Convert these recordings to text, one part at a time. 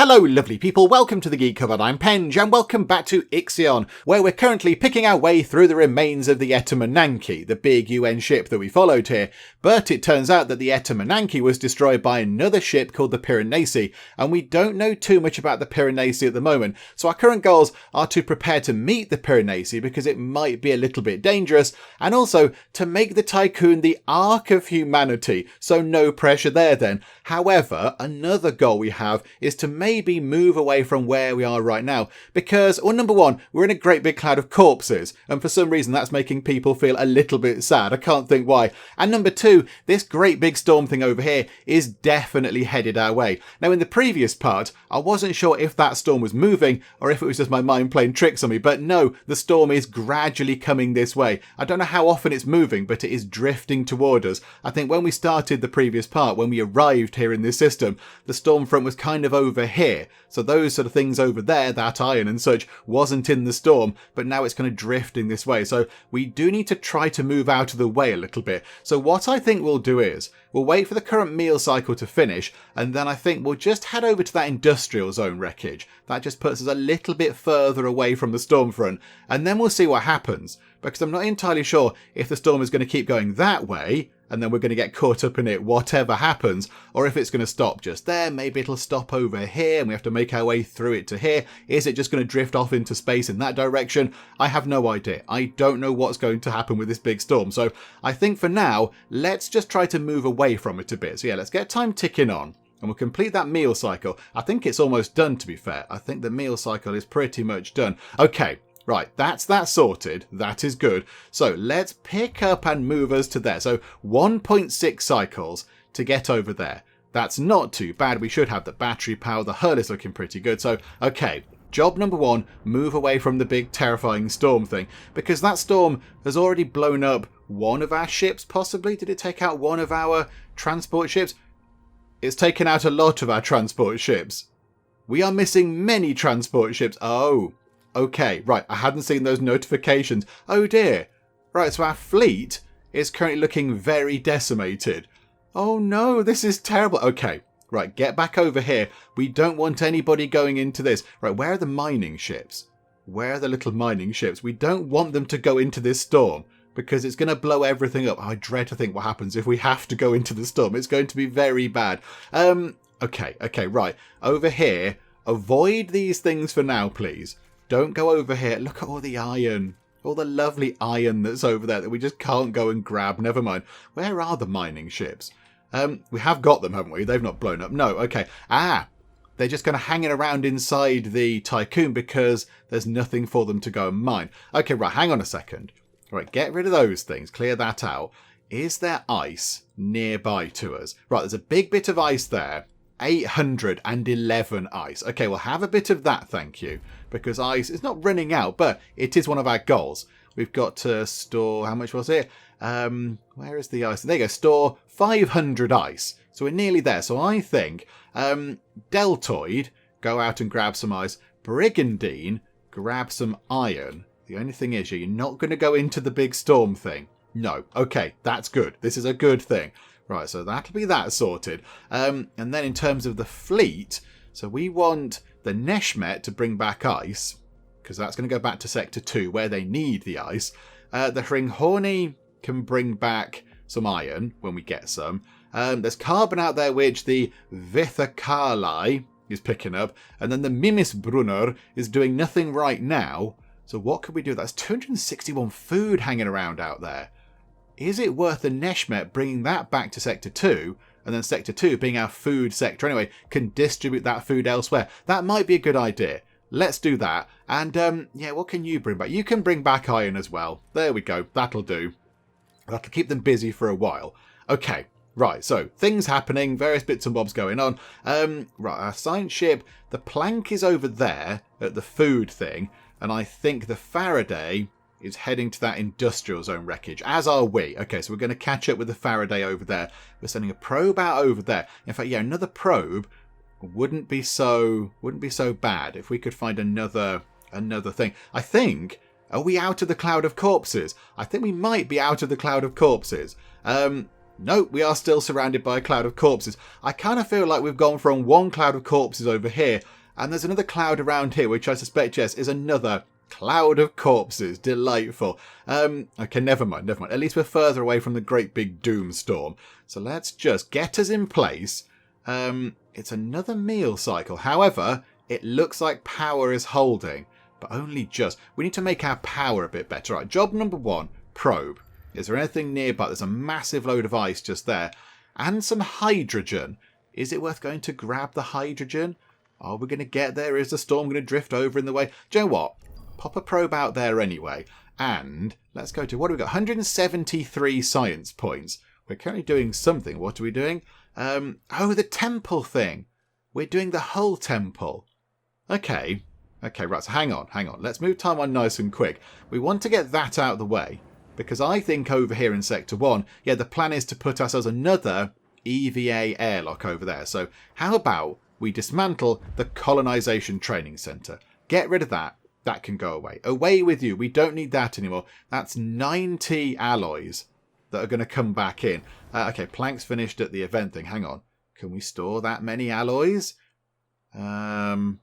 Hello lovely people, welcome to the Geek Cupboard, I'm Penge, and welcome back to IXION, where we're currently picking our way through the remains of the Ashtangites, the big UN ship that we followed here. But it turns out that the Ashtangites was destroyed by another ship called the Piranesi, and we don't know too much about the Piranesi at the moment, so our current goals are to prepare to meet the Piranesi because it might be a little bit dangerous, and also to make the Tycoon the Ark of Humanity, so no pressure there then. However, another goal we have is to maybe move away from where we are right now because, well, number one, we're in a great big cloud of corpses, and for some reason that's making people feel a little bit sad. I can't think why. And number two, this great big storm thing over here is definitely headed our way. Now, in the previous part, I wasn't sure if that storm was moving or if it was just my mind playing tricks on me, but no, the storm is gradually coming this way. I don't know how often it's moving, but it is drifting toward us. I think when we started the previous part, when we arrived here in this system, the storm front was kind of over here. So those sort of things over there, that iron and such, wasn't in the storm, but now it's kind of drifting this way. So we do need to try to move out of the way a little bit. So what I think we'll do is, we'll wait for the current meal cycle to finish, and then I think we'll just head over to that industrial zone wreckage. That just puts us a little bit further away from the storm front, and then we'll see what happens. Because I'm not entirely sure if the storm is going to keep going that way, and then we're going to get caught up in it whatever happens, or if it's going to stop just there. Maybe it'll stop over here and we have to make our way through it to here. Is it just going to drift off into space in that direction? I have no idea. I don't know what's going to happen with this big storm. So I think for now, let's just try to move away from it a bit. So yeah, let's get time ticking on. And we'll complete that meal cycle. I think it's almost done, to be fair. I think the meal cycle is pretty much done. Okay. Right, that's that sorted. That is good. So let's pick up and move us to there. So 1.6 cycles to get over there. That's not too bad. We should have the battery power. The hull is looking pretty good. So, okay, job number one, move away from the big terrifying storm thing. Because that storm has already blown up one of our ships, possibly. Did it take out one of our transport ships? It's taken out a lot of our transport ships. We are missing many transport ships. Oh. Okay, right, I hadn't seen those notifications. Oh dear. Right, so our fleet is currently looking very decimated. Oh no, this is terrible. Okay, right, get back over here. We don't want anybody going into this. Right, where are the mining ships? Where are the little mining ships? We don't want them to go into this storm because it's going to blow everything up. Oh, I dread to think what happens if we have to go into the storm. It's going to be very bad. Okay, right. Over here, avoid these things for now, please. Don't go over here. Look at all the iron. All the lovely iron that's over there that we just can't go and grab. Never mind. Where are the mining ships? We have got them, haven't we? They've not blown up. No, okay. They're just kind of hanging around inside the Tycoon because there's nothing for them to go and mine. Okay, right, hang on a second. Right, get rid of those things. Clear that out. Is there ice nearby to us? Right, there's a big bit of ice there. 811 ice. Okay, we'll have a bit of that, thank you. Because ice is not running out, but it is one of our goals. We've got to store, how much was it? Where is the ice? There you go, store 500 ice. So we're nearly there. So I think Deltoid, go out and grab some ice. Brigandine, grab some iron. The only thing is, you're not going to go into the big storm thing. No. Okay, that's good. This is a good thing. Right, so that'll be that sorted. And then in terms of the fleet, so we want the Neshmet to bring back ice, because that's going to go back to Sector 2, where they need the ice. The Hringhorny can bring back some iron when we get some. There's carbon out there, which the Vithakali is picking up. And then the Mimisbrunner is doing nothing right now. So what could we do? That's 261 food hanging around out there. Is it worth the Neshmet bringing that back to Sector 2, and then Sector 2, being our food sector anyway, can distribute that food elsewhere? That might be a good idea. Let's do that. And, yeah, what can you bring back? You can bring back iron as well. There we go. That'll do. That'll keep them busy for a while. Okay, right, so things happening, various bits and bobs going on. Right, our science ship, the plank is over there at the food thing, and I think the Faraday is heading to that industrial zone wreckage, as are we. Okay, so we're going to catch up with the Faraday over there. We're sending a probe out over there. In fact, yeah, another probe wouldn't be so bad if we could find another thing. I think, are we out of the cloud of corpses? I think we might be out of the cloud of corpses. No, we are still surrounded by a cloud of corpses. I kind of feel like we've gone from one cloud of corpses over here, and there's another cloud around here, which I suspect, yes, is another cloud of corpses. Delightful. Okay, never mind. At least we're further away from the great big doom storm. So let's just get us in place. It's another meal cycle. However, it looks like power is holding, but only just. We need to make our power a bit better. Right, job number 1, probe. Is there anything nearby? There's a massive load of ice just there. And some hydrogen. Is it worth going to grab the hydrogen? Are we going to get there? Is the storm going to drift over in the way? Do you know what? Pop a probe out there anyway. And let's go to, what do we got? 173 science points. We're currently doing something. What are we doing? Oh, the temple thing. We're doing the whole temple. Okay, right, so hang on. Let's move time on nice and quick. We want to get that out of the way. Because I think over here in Sector 1, yeah, the plan is to put ourselves another EVA airlock over there. So how about we dismantle the Colonization Training Centre? Get rid of that. That can go away. Away with you. We don't need that anymore. That's 90 alloys that are going to come back in. Okay, planks finished at the event thing. Hang on. Can we store that many alloys? No.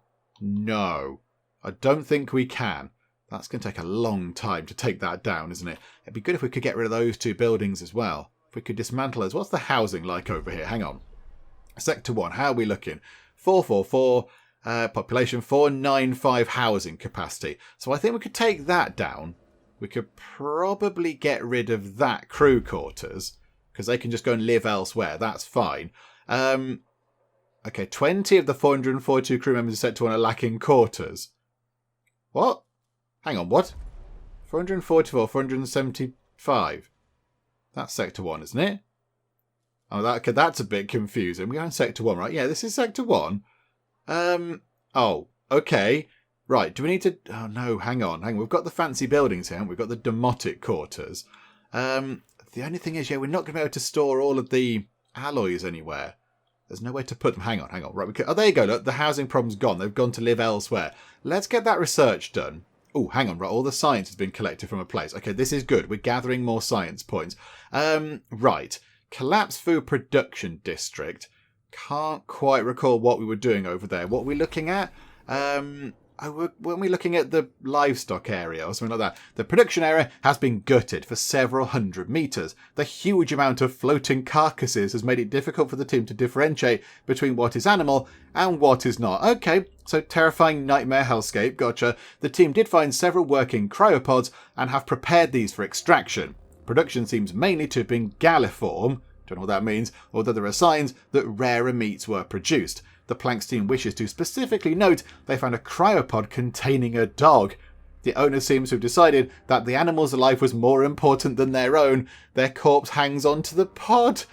I don't think we can. That's going to take a long time to take that down, isn't it? It'd be good if we could get rid of those 2 buildings as well. If we could dismantle those. What's the housing like over here? Hang on. Sector 1, how are we looking? 444, population 495 housing capacity. So I think we could take that down. We could probably get rid of that crew quarters, because they can just go and live elsewhere. That's fine. Okay, 20 of the 442 crew members of Sector 1 are lacking quarters. What? Hang on, what? 444, 475. That's Sector 1, isn't it? Oh, that's a bit confusing. We're in Sector 1, right? Yeah, this is Sector 1. Oh, okay. Right, do we need to... Oh, no, hang on. We've got the fancy buildings here, haven't we? We've got the demotic quarters. The only thing is, yeah, we're not going to be able to store all of the alloys anywhere. There's nowhere to put them. Hang on. Right, oh, there you go. Look, the housing problem's gone. They've gone to live elsewhere. Let's get that research done. Oh, hang on. Right, all the science has been collected from a place. Okay, this is good. We're gathering more science points. Right. Collapsed Food Production District. Can't quite recall what we were doing over there. What were we looking at? Weren't we looking at the livestock area or something like that? The production area has been gutted for several hundred metres. The huge amount of floating carcasses has made it difficult for the team to differentiate between what is animal and what is not. Okay, so terrifying nightmare hellscape, gotcha. The team did find several working cryopods and have prepared these for extraction. Production seems mainly to have been galliform, don't know what that means, although there are signs that rarer meats were produced. The Planks team wishes to specifically note they found a cryopod containing a dog. The owner seems to have decided that the animal's life was more important than their own. Their corpse hangs onto the pod.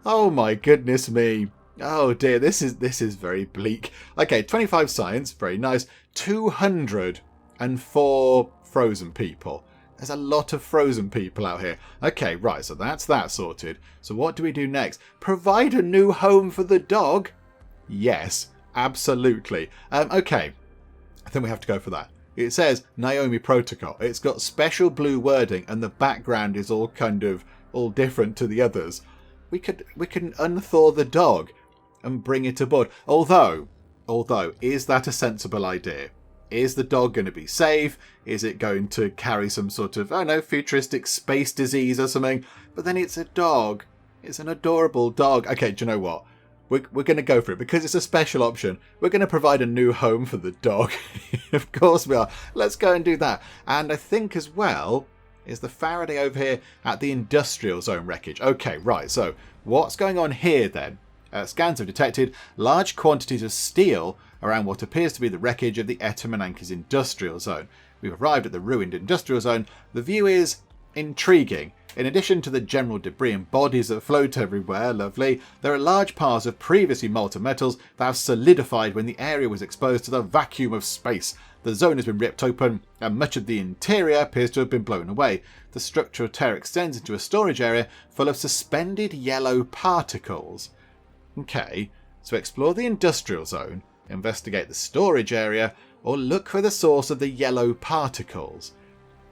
Oh my goodness me. Oh dear, this is very bleak. Okay, 25 science, very nice. 204 frozen people. There's a lot of frozen people out here. Okay, right, so that's that sorted. So what do we do next? Provide a new home for the dog? Yes, absolutely. Okay, I think we have to go for that. It says Naomi Protocol. It's got special blue wording and the background is all different to the others. We can unthaw the dog and bring it aboard. Although, is that a sensible idea? Is the dog going to be safe? Is it going to carry some sort of, I don't know, futuristic space disease or something? But then it's a dog. It's an adorable dog. Okay, do you know what? We're going to go for it because it's a special option. We're going to provide a new home for the dog. Of course we are. Let's go and do that. And I think as well is the Faraday over here at the industrial zone wreckage. Okay, right. So what's going on here then? Scans have detected large quantities of steel around what appears to be the wreckage of the Etemananki's industrial zone. We've arrived at the ruined industrial zone. The view is intriguing. In addition to the general debris and bodies that float everywhere, lovely, there are large piles of previously molten metals that have solidified when the area was exposed to the vacuum of space. The zone has been ripped open and much of the interior appears to have been blown away. The structural tear extends into a storage area full of suspended yellow particles. Okay, so explore the industrial zone, investigate the storage area, or look for the source of the yellow particles.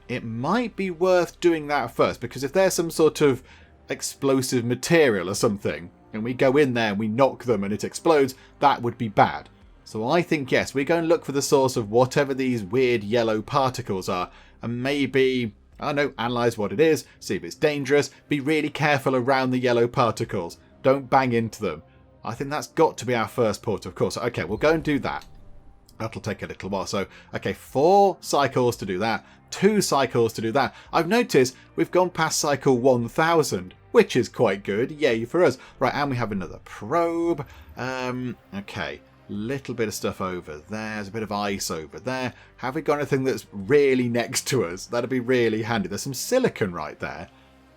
It might be worth doing that first, because if there's some sort of explosive material or something, and we go in there and we knock them and it explodes, that would be bad. So I think, yes, we go and look for the source of whatever these weird yellow particles are, and maybe, I don't know, analyse what it is, see if it's dangerous, be really careful around the yellow particles. Don't bang into them. I think that's got to be our first port, of course. Okay, we'll go and do that. That'll take a little while. So, okay, 4 cycles to do that, 2 cycles to do that. I've noticed we've gone past cycle 1000, which is quite good. Yay for us. Right, and we have another probe. Okay, little bit of stuff over there. There's a bit of ice over there. Have we got anything that's really next to us? That'd be really handy. There's some silicon right there.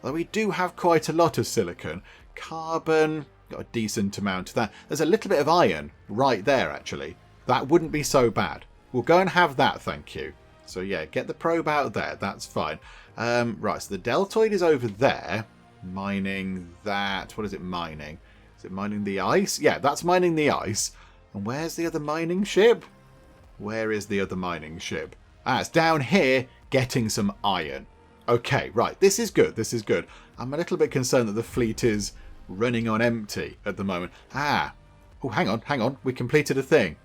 Though we do have quite a lot of silicon. Carbon, got a decent amount of that. There's a little bit of iron right there, actually. That wouldn't be so bad. We'll go and have that, thank you. So yeah, get the probe out there. That's fine. Right, so the deltoid is over there. Mining that. What is it mining? Is it mining the ice? Yeah, that's mining the ice. And where's the other mining ship? Where is the other mining ship? Ah, it's down here getting some iron. Okay, right. This is good. This is good. I'm a little bit concerned that the fleet is running on empty at the moment. Ah. Oh, hang on, hang on. We completed a thing.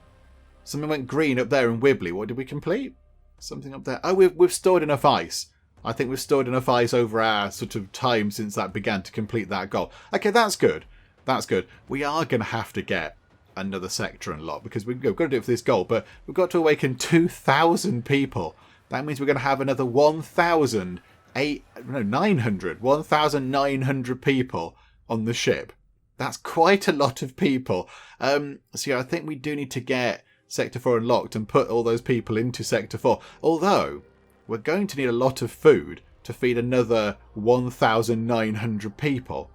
Something went green up there and wibbly. What did we complete? Something up there. Oh, we've stored enough ice. I think we've stored enough ice over our sort of time since that began to complete that goal. Okay, that's good. That's good. We are going to have to get another sector unlocked because we've got to do it for this goal, but we've got to awaken 2,000 people. That means we're going to have another 1,900 people on the ship. That's quite a lot of people. So yeah, I think we do need to get Sector 4 unlocked and put all those people into Sector 4. Although, we're going to need a lot of food to feed another 1,900 people.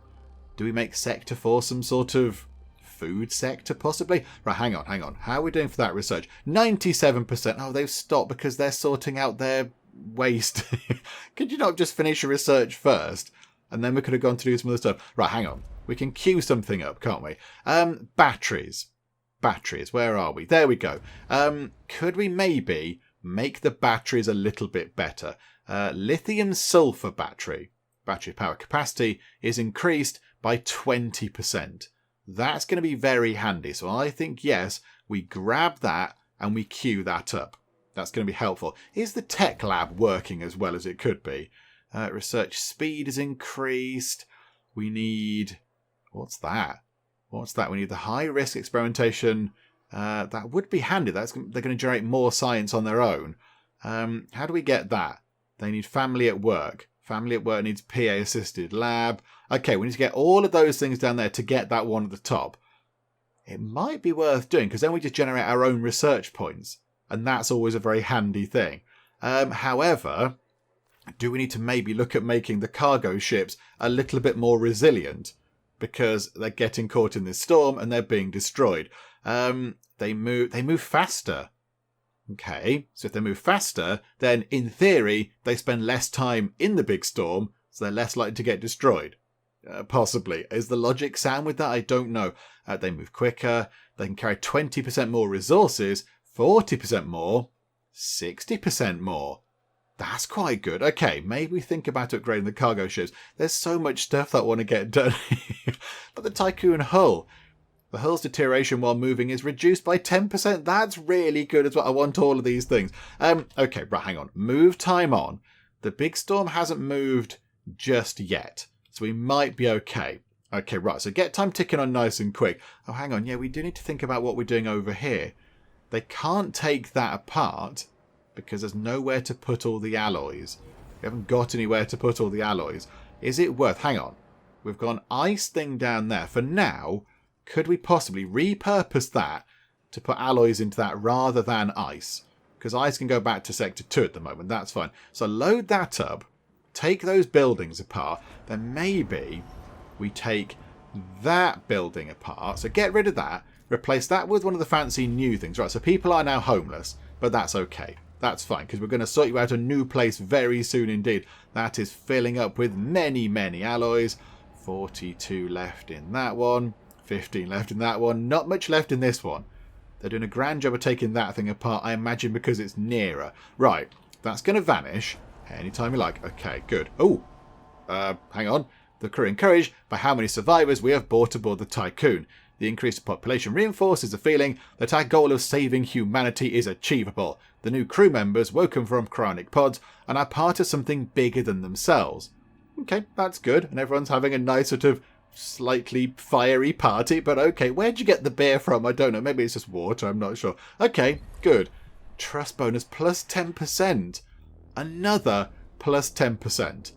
Do we make Sector 4 some sort of food sector, possibly? Right, hang on, hang on. How are we doing for that research? 97%. Oh, they've stopped because they're sorting out their waste. Could you not just finish your research first? And then we could have gone to do some other stuff. Right, hang on. We can queue something up, can't we? Batteries. Batteries, where are we? There we go. Could we maybe make the batteries a little bit better? Lithium sulfur battery. Battery power capacity is increased by 20%. That's going to be very handy. So I think, yes, we grab that and we queue that up. That's going to be helpful. Is the tech lab working as well as it could be? Research speed is increased. We need... What's that? What's that? We need the high-risk experimentation. That would be handy. They're going to generate more science on their own. How do we get that? They need family at work. Family at work needs PA-assisted lab. Okay, we need to get all of those things down there to get that one at the top. It might be worth doing, because then we just generate our own research points. And that's always a very handy thing. However, do we need to maybe look at making the cargo ships a little bit more resilient? Because they're getting caught in this storm and they're being destroyed. They move faster. Okay, so if they move faster, then in theory, they spend less time in the big storm, so they're less likely to get destroyed. Possibly. Is the logic sound with that? I don't know. They move quicker. They can carry 20% more resources, 40% more, 60% more. That's quite good. Okay, maybe think about upgrading the cargo ships. There's so much stuff that I want to get done. But the Tycoon hull. The hull's deterioration while moving is reduced by 10%. That's really good as well. I want all of these things. Okay, right, hang on. Move time on. The big storm hasn't moved just yet. So we might be okay. Okay, right. So get time ticking on nice and quick. Oh, hang on. Yeah, we do need to think about what we're doing over here. They can't take that apart because there's nowhere to put all the alloys. We haven't got anywhere to put all the alloys. Is it worth... Hang on. We've got an ice thing down there. For now, could we possibly repurpose that to put alloys into that rather than ice? Because ice can go back to Sector 2 at the moment. That's fine. So load that up. Take those buildings apart. Then maybe we take that building apart. So get rid of that. Replace that with one of the fancy new things. Right, so people are now homeless. But that's okay. That's fine, because we're going to sort you out a new place very soon indeed. That is filling up with many, many alloys. 42 left in that one. 15 left in that one. Not much left in this one. They're doing a grand job of taking that thing apart, I imagine, because it's nearer. Right, that's going to vanish anytime you like. Okay, good. Oh, hang on. the crew encouraged by how many survivors we have brought aboard the Tycoon. The increased population reinforces the feeling that our goal of saving humanity is achievable. The new crew members woken from cryonic pods and are part of something bigger than themselves. Okay, that's good, and everyone's having a nice sort of slightly fiery party, but okay, where'd you get the beer from? I don't know, maybe it's just water, I'm not sure. Okay, good. Trust bonus plus 10%. Another plus 10%.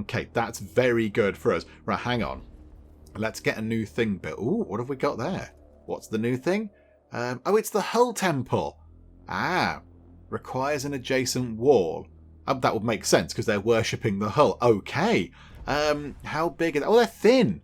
Okay, that's very good for us. Right, hang on. Let's get a new thing built. Ooh, what have we got there? What's the new thing? Oh, it's the Hull Temple. Ah, requires an adjacent wall. That would make sense because they're worshipping the hull. Okay. How big is that? Oh, they're thin.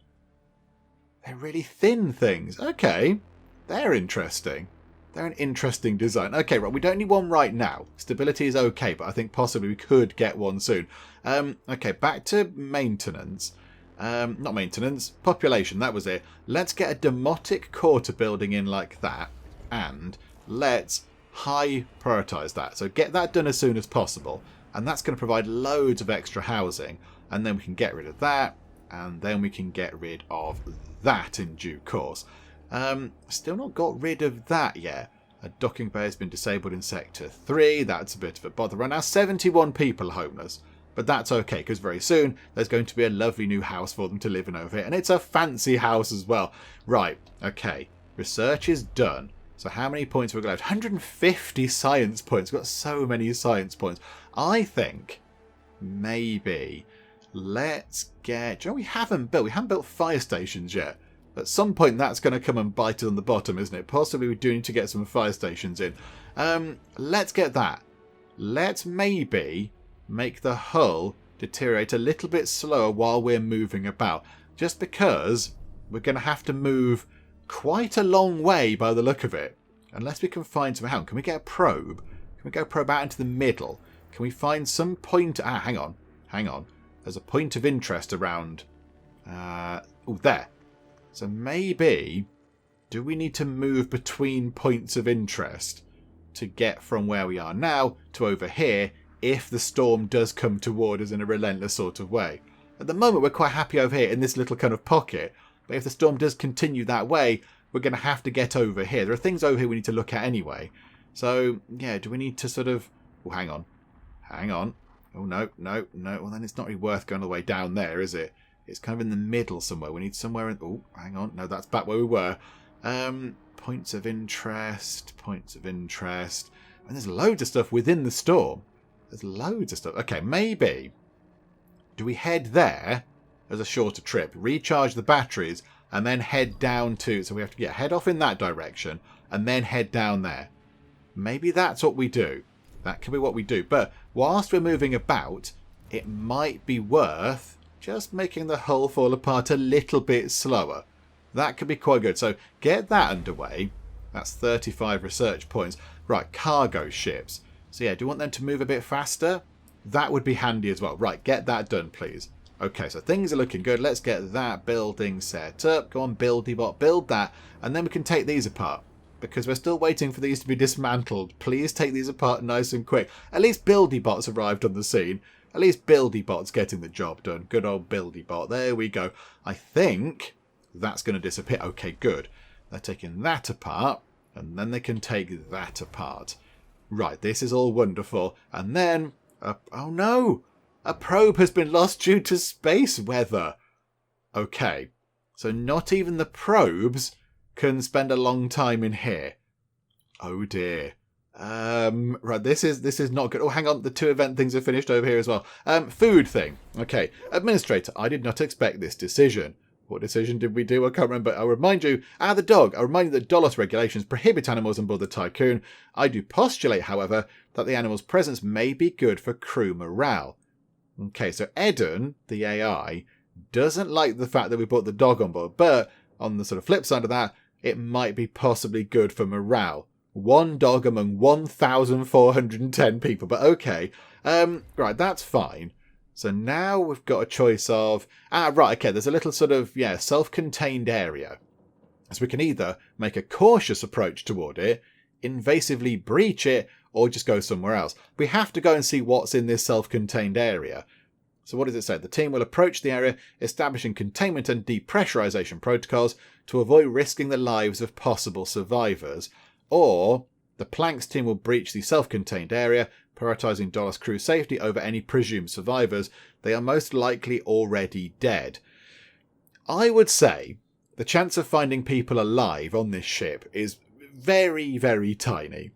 They're really thin things. Okay. They're interesting. They're an interesting design. Okay, right. We don't need one right now. Stability is okay, but I think possibly we could get one soon. Okay, back to maintenance. Not maintenance. Population, that was it. Let's get a demotic quarter building in like that. And let's high prioritise that. So get that done as soon as possible. And that's going to provide loads of extra housing. And then we can get rid of that. And then we can get rid of that in due course. Still not got rid of that yet. A docking bay has been disabled in Sector 3. That's a bit of a bother. Right now, 71 people homeless. But that's okay, because very soon there's going to be a lovely new house for them to live in over here. And it's a fancy house as well. Right, okay. Research is done. So how many points have we got left? 150 science points. We've got so many science points. I think maybe let's get... Do you know, we haven't built fire stations yet. At some point that's going to come and bite us on the bottom, isn't it? Possibly we do need to get some fire stations in. Let's get that. Let's maybe make the hull deteriorate a little bit slower while we're moving about. Just because we're going to have to move quite a long way by the look of it. Unless we can find some... Can we get a probe? Can we go probe out into the middle? Can we find some point... hang on. There's a point of interest around... there. So maybe... Do we need to move between points of interest to get from where we are now to over here if the storm does come toward us in a relentless sort of way? At the moment, we're quite happy over here in this little kind of pocket. But if the storm does continue that way, we're going to have to get over here. There are things over here we need to look at anyway. So, yeah, do we need to sort of... Oh, hang on. Oh, no. Well, then it's not really worth going all the way down there, is it? It's kind of in the middle somewhere. We need somewhere in... Oh, hang on. No, that's back where we were. Points of interest. And there's loads of stuff within the storm. There's loads of stuff. Okay, maybe... Do we head there as a shorter trip, recharge the batteries, and then head down to... So we have to head off in that direction, and then head down there. Maybe that's what we do. That could be what we do. But whilst we're moving about, it might be worth just making the hull fall apart a little bit slower. That could be quite good. So get that underway. That's 35 research points. Right, cargo ships. So yeah, do you want them to move a bit faster? That would be handy as well. Right, get that done, please. Okay, so things are looking good. Let's get that building set up. Go on, buildybot, build that. And then we can take these apart. Because we're still waiting for these to be dismantled. Please take these apart nice and quick. At least buildybot's arrived on the scene. At least buildybot's getting the job done. Good old buildybot. There we go. I think that's going to disappear. Okay, good. They're taking that apart. And then they can take that apart. Right, this is all wonderful. And then... oh no! A probe has been lost due to space weather. Okay. So not even the probes can spend a long time in here. Oh dear. Right, this is not good. Oh, hang on, the 2 event things are finished over here as well. Food thing. Okay. Administrator, I did not expect this decision. What decision did we do? I can't remember. I'll remind you. The dog. I'll remind you that Dolos regulations prohibit animals on board the Tycoon. I do postulate, however, that the animal's presence may be good for crew morale. Okay, so Eden, the AI, doesn't like the fact that we put the dog on board, but on the sort of flip side of that, it might be possibly good for morale. 1 dog among 1,410 people, but okay. Right, that's fine. So now we've got a choice of... right, okay, there's a little sort of, self-contained area. So we can either make a cautious approach toward it, invasively breach it, or just go somewhere else. We have to go and see what's in this self-contained area. So what does it say? The team will approach the area, establishing containment and depressurization protocols to avoid risking the lives of possible survivors. Or the Planks team will breach the self-contained area, prioritizing Dolos crew safety over any presumed survivors. They are most likely already dead. I would say the chance of finding people alive on this ship is very, very tiny.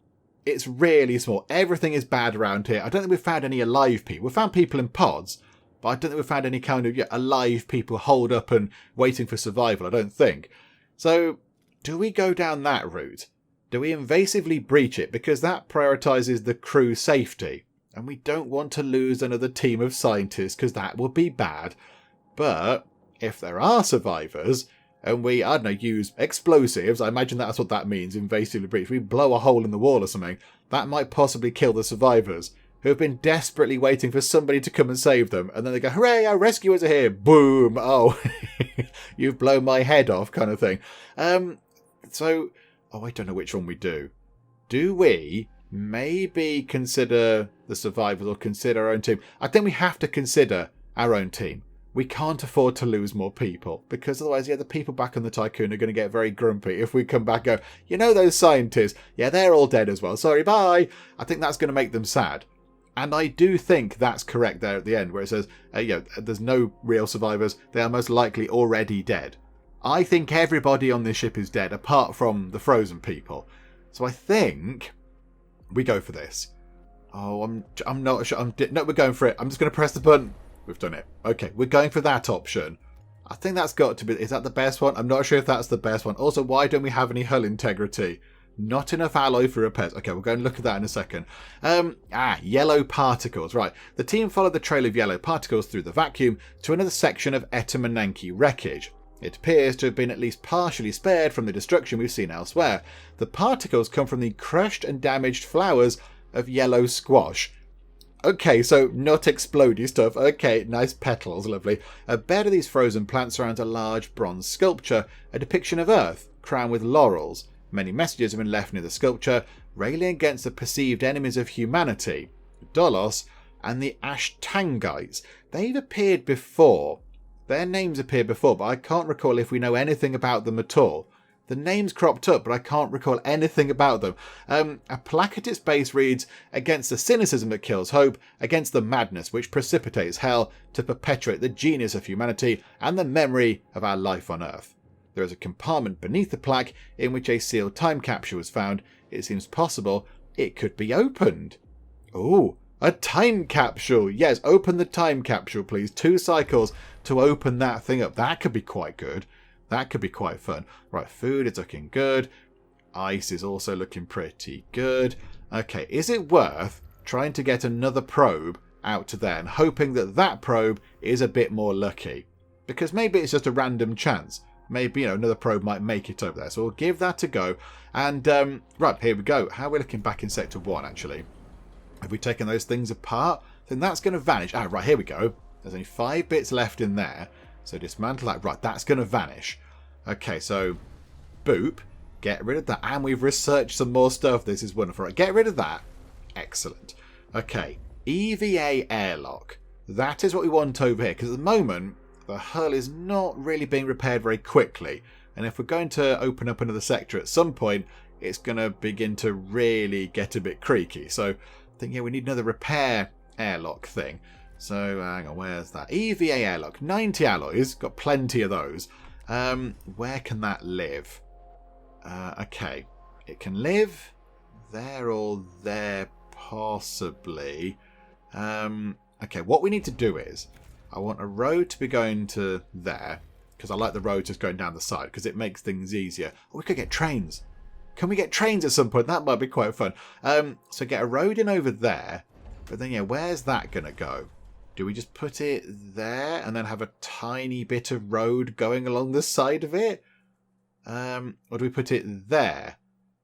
It's really small. Everything is bad around here. I don't think we've found any alive people. We've found people in pods, but I don't think we've found any kind of alive people holed up and waiting for survival, I don't think. So, do we go down that route? Do we invasively breach it? Because that prioritises the crew safety. And we don't want to lose another team of scientists, because that would be bad. But if there are survivors, and we, I don't know, use explosives, I imagine that's what that means, invasively breach. We blow a hole in the wall or something, that might possibly kill the survivors, who have been desperately waiting for somebody to come and save them. And then they go, hooray, our rescuers are here. Boom. Oh, you've blown my head off, kind of thing. So, I don't know which one we do. Do we maybe consider the survivors or consider our own team? I think we have to consider our own team. We can't afford to lose more people, because otherwise, the people back on the Tycoon are going to get very grumpy if we come back and go, those scientists, they're all dead as well. Sorry, bye. I think that's going to make them sad. And I do think that's correct there at the end, where it says, there's no real survivors. They are most likely already dead. I think everybody on this ship is dead, apart from the frozen people. So I think we go for this. Oh, I'm not sure. No, we're going for it. I'm just going to press the button. We've done it. Okay, we're going for that option. I think that's got to be... Is that the best one? I'm not sure if that's the best one. Also, why don't we have any hull integrity? Not enough alloy for repairs. Okay, we'll go and look at that in a second. Yellow particles. Right. The team followed the trail of yellow particles through the vacuum to another section of Etemananki wreckage. It appears to have been at least partially spared from the destruction we've seen elsewhere. The particles come from the crushed and damaged flowers of yellow squash. Okay, so not explodey stuff. Okay, nice petals, lovely. A bed of these frozen plants surrounds a large bronze sculpture, a depiction of Earth, crowned with laurels. Many messages have been left near the sculpture, railing against the perceived enemies of humanity, Dolos and the Ashtangites. They've appeared before. Their names appeared before, but I can't recall if we know anything about them at all. The name's cropped up, but I can't recall anything about them. A plaque at its base reads, against the cynicism that kills hope, against the madness which precipitates hell, to perpetuate the genius of humanity and the memory of our life on Earth. There is a compartment beneath the plaque in which a sealed time capsule was found. It seems possible it could be opened. Oh, a time capsule. Yes, open the time capsule, please. 2 cycles to open that thing up. That could be quite good. That could be quite fun. Right, food is looking good. Ice is also looking pretty good. Okay, is it worth trying to get another probe out to there and hoping that that probe is a bit more lucky? Because maybe it's just a random chance. Maybe, another probe might make it over there. So we'll give that a go. And, right, here we go. How are we looking back in Sector 1, actually? Have we taken those things apart? Then that's going to vanish. Ah, right, here we go. There's only 5 bits left in there. So dismantle that. Right, that's going to vanish. Okay, so boop. Get rid of that. And we've researched some more stuff. This is wonderful. Right, get rid of that. Excellent. Okay, EVA airlock. That is what we want over here. Because at the moment, the hull is not really being repaired very quickly. And if we're going to open up another sector at some point, it's going to begin to really get a bit creaky. So I think, we need another repair airlock thing. So, hang on, where's that? EVA airlock. 90 alloys. Got plenty of those. Where can that live? Okay. It can live there or there, possibly. Okay, what we need to do is, I want a road to be going to there, because I like the road just going down the side, because it makes things easier. Oh, we could get trains. Can we get trains at some point? That might be quite fun. So get a road in over there, but then, where's that going to go? Do we just put it there and then have a tiny bit of road going along the side of it? Or do we put it there?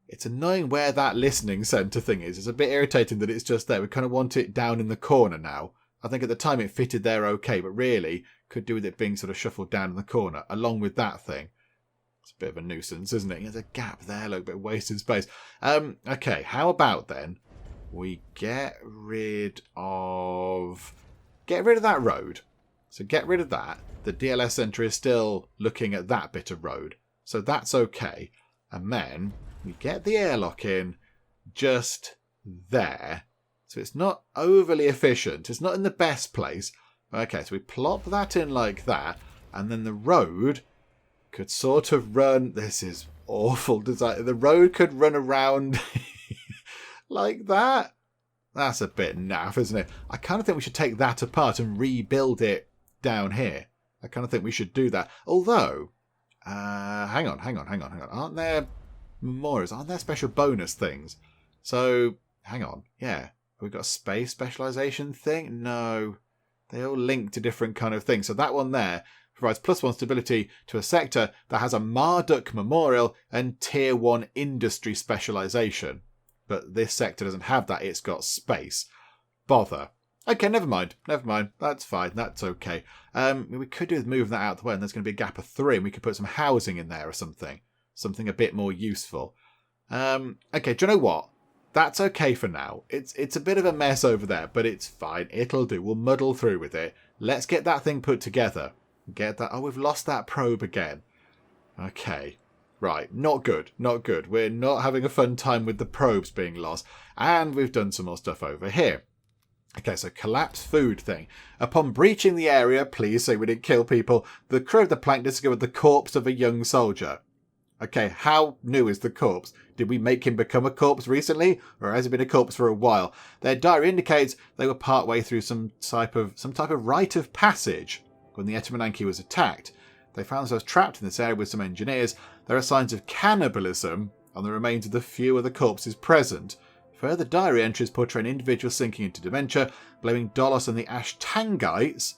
It's annoying where that listening centre thing is. It's a bit irritating that it's just there. We kind of want it down in the corner now. I think at the time it fitted there okay, but really could do with it being sort of shuffled down in the corner along with that thing. It's a bit of a nuisance, isn't it? There's a gap there, a little bit of wasted space. Okay, how about then we get rid of get rid of that road. So get rid of that. The DLS Centre is still looking at that bit of road. So that's okay. And then we get the airlock in just there. So it's not overly efficient. It's not in the best place. Okay, so we plop that in like that. And then the road could sort of run... This is awful design. The road could run around like that. That's a bit naff, isn't it? I kind of think we should take that apart and rebuild it down here. I kind of think we should do that. Although, hang on. Aren't there memorials? Aren't there special bonus things? So, hang on. Yeah. We've got a space specialization thing? No. They all link to different kind of things. So that one there provides +1 stability to a sector that has a Marduk memorial and tier 1 industry specialization. But this sector doesn't have that. It's got space. Bother. Okay, never mind. That's fine. That's okay. We could do with moving that out of the way, and there's going to be a gap of 3, and we could put some housing in there or something. Something a bit more useful. Okay, do you know what? That's okay for now. It's a bit of a mess over there, but it's fine. It'll do. We'll muddle through with it. Let's get that thing put together. Get that. Oh, we've lost that probe again. Okay. Right, not good. We're not having a fun time with the probes being lost. And we've done some more stuff over here. Okay, so collapsed food thing. Upon breaching the area, please say we didn't kill people, the crew of the plank discovered the corpse of a young soldier. Okay, how new is the corpse? Did we make him become a corpse recently? Or has he been a corpse for a while? Their diary indicates they were partway through some type of rite of passage when the Etamananki was attacked. They found themselves trapped in this area with some engineers. There are signs of cannibalism on the remains of the few other corpses present. Further diary entries portray an individual sinking into dementia, blaming Dolos and the Ashtangites,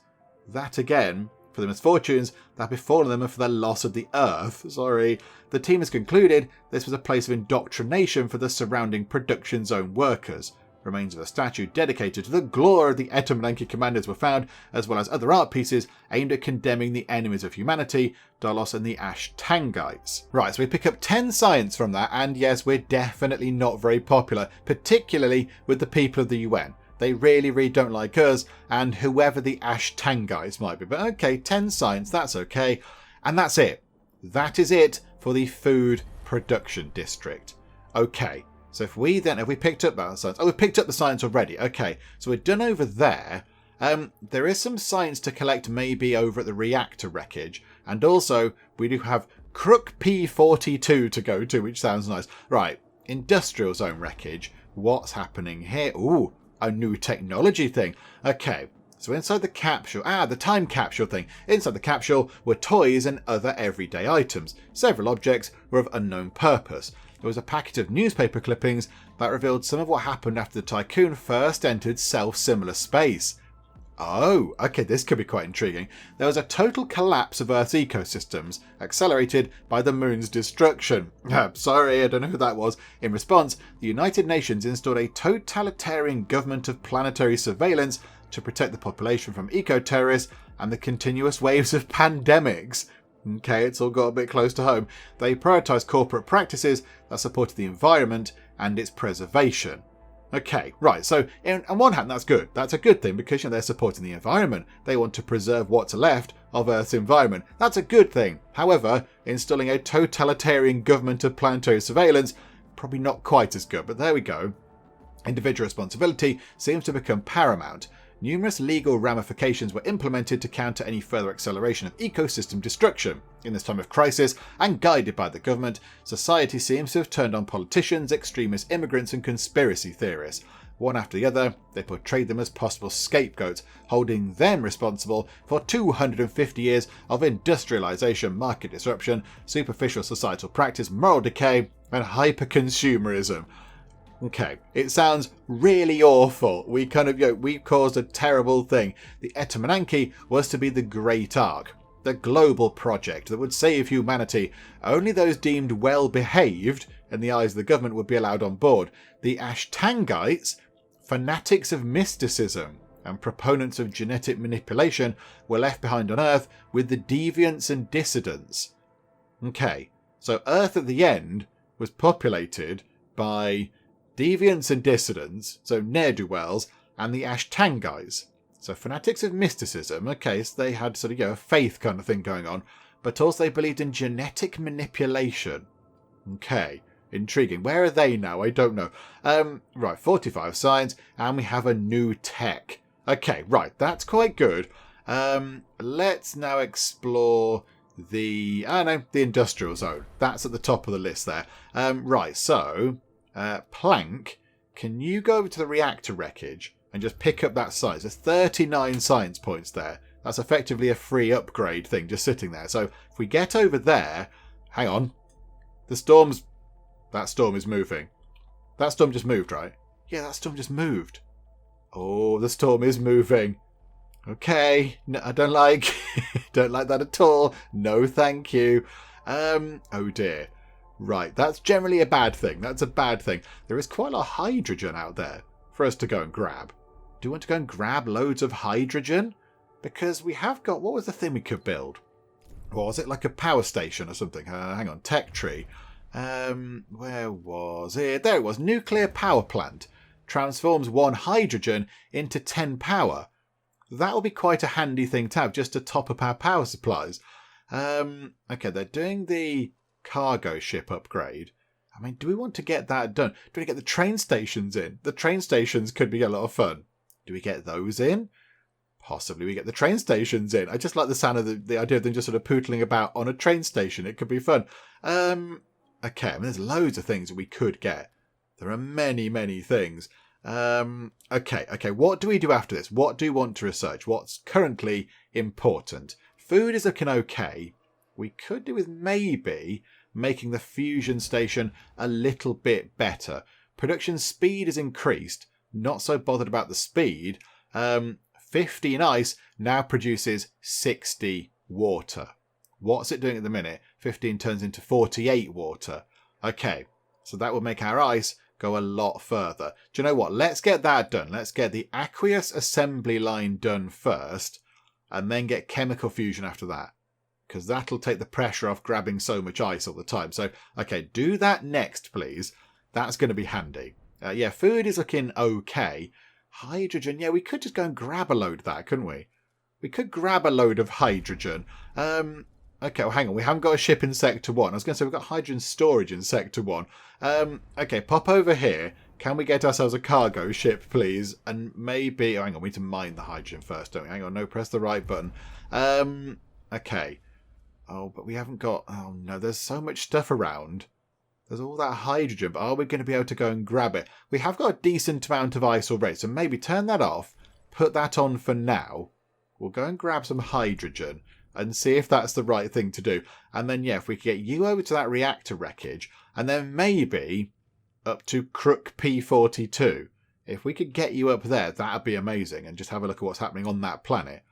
that again, for the misfortunes that have befallen them and for their loss of the Earth. The team has concluded this was a place of indoctrination for the surrounding production zone workers. Remains of a statue dedicated to the glory of the Etamananki commanders were found, as well as other art pieces aimed at condemning the enemies of humanity, Dolos and the Ashtangites. Right, so we pick up 10 science from that, and yes, we're definitely not very popular, particularly with the people of the UN. They really don't like us, and whoever the Ashtangites might be. But okay, 10 science, that's okay. And that's it. That is it for the food production district. Okay. So have we picked up that science? Oh, we've picked up the science already. Okay, so we're done over there. There is some science to collect maybe over at the reactor wreckage. And also, we do have Crook P42 to go to, which sounds nice. Right, industrial zone wreckage. What's happening here? Ooh, a new technology thing. Okay, so inside the capsule, the time capsule thing. Inside the capsule were toys and other everyday items. Several objects were of unknown purpose. There was a packet of newspaper clippings that revealed some of what happened after the Tycoon first entered self-similar space. Oh, okay, this could be quite intriguing. There was a total collapse of Earth's ecosystems, accelerated by the moon's destruction. Sorry, I don't know who that was. In response, the United Nations installed a totalitarian government of planetary surveillance to protect the population from eco-terrorists and the continuous waves of pandemics. Okay, it's all got a bit close to home. They prioritised corporate practices that supported the environment and its preservation. Okay, right, so on one hand that's good. That's a good thing because they're supporting the environment. They want to preserve what's left of Earth's environment. That's a good thing. However, installing a totalitarian government of planetary surveillance, probably not quite as good, but there we go. Individual responsibility seems to become paramount. Numerous legal ramifications were implemented to counter any further acceleration of ecosystem destruction. In this time of crisis, and guided by the government, society seems to have turned on politicians, extremist immigrants and conspiracy theorists. One after the other, they portrayed them as possible scapegoats, holding them responsible for 250 years of industrialization, market disruption, superficial societal practice, moral decay, and hyper-consumerism. Okay, it sounds really awful. We caused a terrible thing. The Etamananki was to be the Great Ark, the global project that would save humanity. Only those deemed well behaved in the eyes of the government would be allowed on board. The Ashtangites, fanatics of mysticism and proponents of genetic manipulation, were left behind on Earth with the deviants and dissidents. Okay, so Earth at the end was populated by deviants and dissidents, so ne'er-do-wells, and the Ashtangites. So fanatics of mysticism, okay, so they had sort of, a faith kind of thing going on, but also they believed in genetic manipulation. Okay, intriguing. Where are they now? I don't know. Right, 45 science, and we have a new tech. Okay, right, that's quite good. Let's now explore the industrial zone. That's at the top of the list there. Right, so Plank, can you go over to the reactor wreckage and just pick up that science? There's 39 science points there. That's effectively a free upgrade thing just sitting there. So if we get over there, hang on, that storm is moving. That storm just moved, right? Yeah, that storm just moved. Oh, the storm is moving. Okay, no, I don't like that at all. No, thank you. Oh dear. Right, that's generally a bad thing. That's a bad thing. There is quite a lot of hydrogen out there for us to go and grab. Do you want to go and grab loads of hydrogen? Because we have got, what was the thing we could build? Was it like a power station or something? Hang on, tech tree. Where was it? There it was. Nuclear power plant. Transforms 1 hydrogen into 10 power. That will be quite a handy thing to have just to top up our power supplies. Okay, they're doing the cargo ship upgrade. I mean, do we want to get that done? Do we get the train stations in? The train stations could be a lot of fun. Do we get those in? Possibly we get the train stations in. I just like the sound of the idea of them just sort of pootling about on a train station. It could be fun. Okay, I mean, there's loads of things that we could get. There are many, many things. Okay, what do we do after this? What do we want to research? What's currently important? Food is looking okay. We could do with maybe making the fusion station a little bit better. Production speed is increased. Not so bothered about the speed. 15 ice now produces 60 water. What's it doing at the minute? 15 turns into 48 water. Okay, so that will make our ice go a lot further. Do you know what? Let's get that done. Let's get the aqueous assembly line done first, and then get chemical fusion after that, because that'll take the pressure off grabbing so much ice all the time. So, okay, do that next, please. That's going to be handy. Yeah, food is looking okay. Hydrogen, yeah, we could just go and grab a load of that, couldn't we? We could grab a load of hydrogen. Okay, well, hang on. We haven't got a ship in Sector 1. I was going to say we've got hydrogen storage in Sector 1. Okay, pop over here. Can we get ourselves a cargo ship, please? And maybe... Oh, hang on. We need to mine the hydrogen first, don't we? Hang on. No, press the right button. Okay. Oh, but we haven't got... Oh, no. There's so much stuff around. There's all that hydrogen, but are we going to be able to go and grab it? We have got a decent amount of ice already, so maybe turn that off. Put that on for now. We'll go and grab some hydrogen and see if that's the right thing to do. And then, yeah, if we could get you over to that reactor wreckage, and then maybe up to Crook P42. If we could get you up there, that'd be amazing, and just have a look at what's happening on that planet.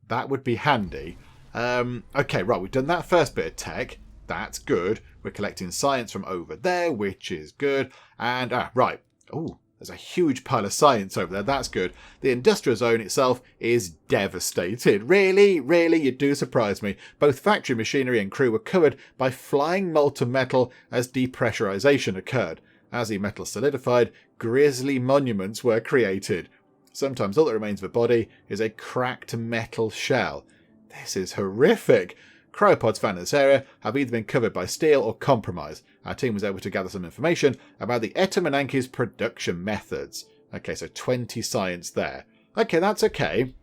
That would be handy. Okay, right, we've done that first bit of tech. That's good. We're collecting science from over there, which is good. And, right. Oh, there's a huge pile of science over there. That's good. The industrial zone itself is devastated. Really, you do surprise me. Both factory machinery and crew were covered by flying molten metal as depressurization occurred. As the metal solidified, grisly monuments were created. Sometimes all that remains of a body is a cracked metal shell. This is horrific. Cryopods found in this area have either been covered by steel or compromised. Our team was able to gather some information about the Etamananki's production methods. Okay, so 20 science there. Okay, that's okay.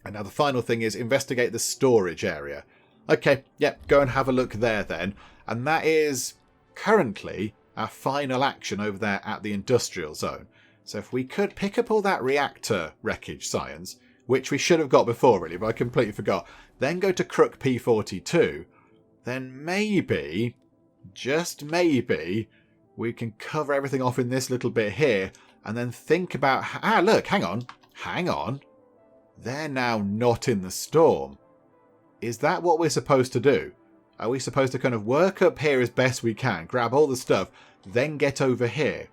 And now the final thing is investigate the storage area. Okay, yep, go and have a look there then. And that is currently our final action over there at the industrial zone. So if we could pick up all that reactor wreckage science, which we should have got before really, but I completely forgot, then go to Crook P42, then maybe, just maybe, we can cover everything off in this little bit here, and then think about... look, hang on. They're now not in the storm. Is that what we're supposed to do? Are we supposed to kind of work up here as best we can, grab all the stuff, then get over here?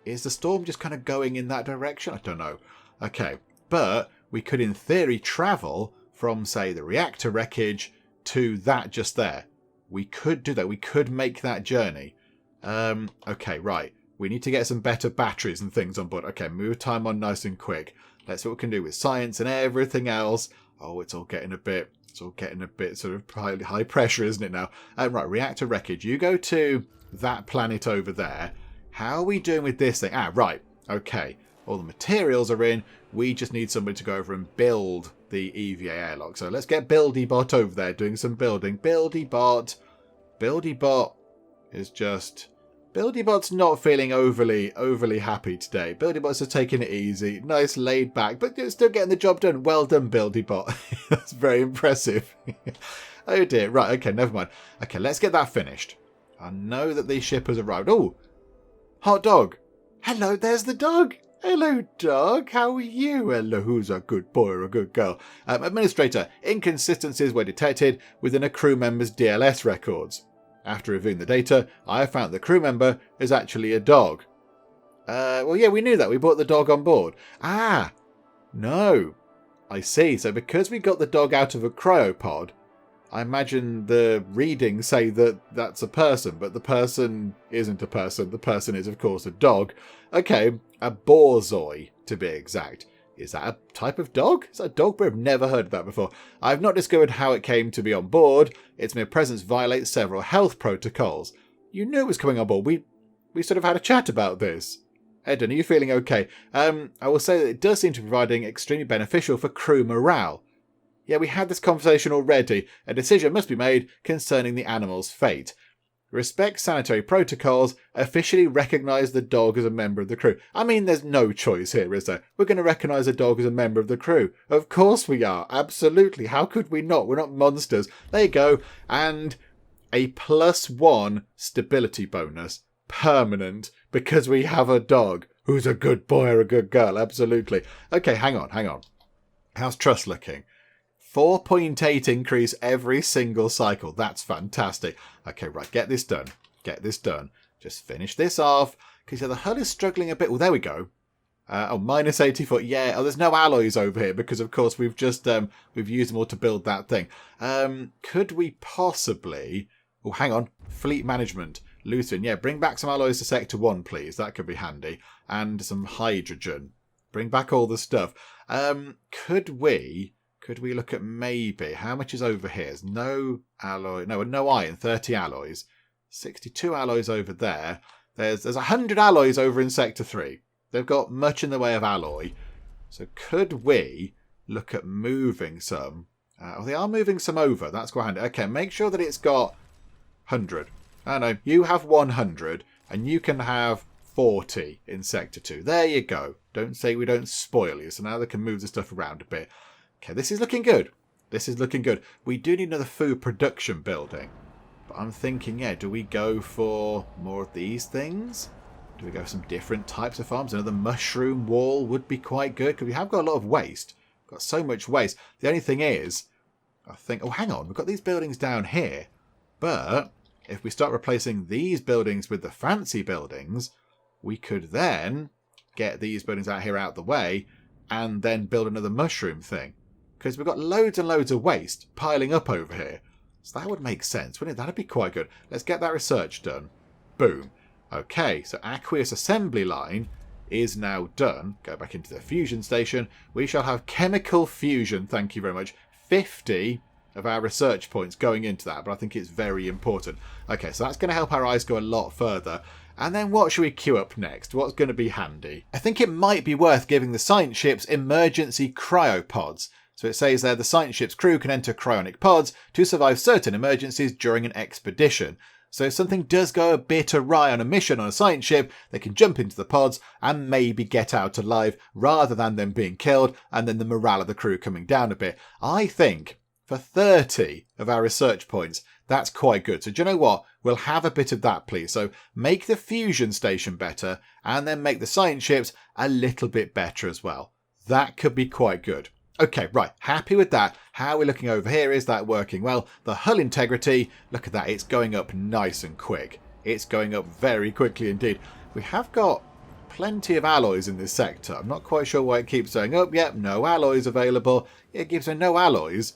Is the storm just kind of going in that direction? I don't know. Okay, but we could in theory travel from, say, the reactor wreckage to that just there. We could do that. We could make that journey. Okay, right. We need to get some better batteries and things on board. Okay, move time on nice and quick. Let's see what we can do with science and everything else. Oh, it's all getting a bit sort of high pressure, isn't it now? Right, reactor wreckage. You go to that planet over there. How are we doing with this thing? Ah, right. Okay. All the materials are in. We just need somebody to go over and build the EVA airlock. So let's get BuildyBot over there doing some building. BuildyBot is just... BuildyBot's not feeling overly happy today. BuildyBot's just taking it easy. Nice laid back, but still getting the job done. Well done, BuildyBot. That's very impressive. Oh dear. Right, okay, never mind. Okay, let's get that finished. I know that the ship has arrived. Oh, hot dog. Hello, there's the dog. Hello, dog. How are you? Hello, who's a good boy or a good girl? Administrator, inconsistencies were detected within a crew member's DLS records. After reviewing the data, I have found the crew member is actually a dog. Well, yeah, we knew that. We brought the dog on board. Ah, no. I see. So because we got the dog out of a cryopod, I imagine the readings say that that's a person, but the person isn't a person. The person is, of course, a dog. Okay, a borzoi, to be exact. Is that a type of dog? Is that a dog? I've never heard of that before. I've not discovered how it came to be on board. Its mere presence violates several health protocols. You knew it was coming on board. We sort of had a chat about this. Eden, are you feeling okay? I will say that it does seem to be providing extremely beneficial for crew morale. Yeah, we had this conversation already. A decision must be made concerning the animal's fate. Respect sanitary protocols. Officially recognise the dog as a member of the crew. I mean, there's no choice here, is there? We're going to recognise a dog as a member of the crew. Of course we are. Absolutely. How could we not? We're not monsters. There you go. And a +1 stability bonus. Permanent. Because we have a dog who's a good boy or a good girl. Absolutely. Okay, hang on. How's trust looking? 4.8 increase every single cycle. That's fantastic. Okay, right, get this done. Just finish this off. Okay, so the hull is struggling a bit. Well, there we go. -84. Yeah, there's no alloys over here because, of course, we've just we've used them all to build that thing. Could we possibly... Oh, hang on. Fleet management. Lutheran, yeah, bring back some alloys to Sector 1, please. That could be handy. And some hydrogen. Bring back all the stuff. Could we look at maybe... How much is over here? There's no alloy... No iron. 30 alloys. 62 alloys over there. There's 100 alloys over in Sector 3. They've got much in the way of alloy. So could we look at moving some? They are moving some over. That's quite handy. Okay, make sure that it's got 100. Oh no, you have 100 and you can have 40 in Sector 2. There you go. Don't say we don't spoil you. So now they can move the stuff around a bit. Okay, this is looking good. We do need another food production building. But I'm thinking, yeah, do we go for more of these things? Do we go for some different types of farms? Another mushroom wall would be quite good because we have got a lot of waste. We've got so much waste. The only thing is, I think... Oh, hang on. We've got these buildings down here. But if we start replacing these buildings with the fancy buildings, we could then get these buildings out here out the way and then build another mushroom thing. Because we've got loads and loads of waste piling up over here. So that would make sense, wouldn't it? That'd be quite good. Let's get that research done. Boom. Okay, so aqueous assembly line is now done. Go back into the fusion station. We shall have chemical fusion, thank you very much. 50 of our research points going into that, but I think it's very important. Okay, so that's going to help our eyes go a lot further. And then what should we queue up next? What's going to be handy? I think it might be worth giving the science ships emergency cryopods. So it says there the science ship's crew can enter cryonic pods to survive certain emergencies during an expedition. So if something does go a bit awry on a mission on a science ship, they can jump into the pods and maybe get out alive rather than them being killed and then the morale of the crew coming down a bit. I think for 30 of our research points, that's quite good. So do you know what? We'll have a bit of that, please. So make the fusion station better and then make the science ships a little bit better as well. That could be quite good. Okay, right, happy with that. How are we looking over here? Is that working? Well, the hull integrity, look at that, it's going up nice and quick. It's going up very quickly indeed. We have got plenty of alloys in this sector. I'm not quite sure why it keeps saying, oh, yep, no alloys available. It gives me no alloys.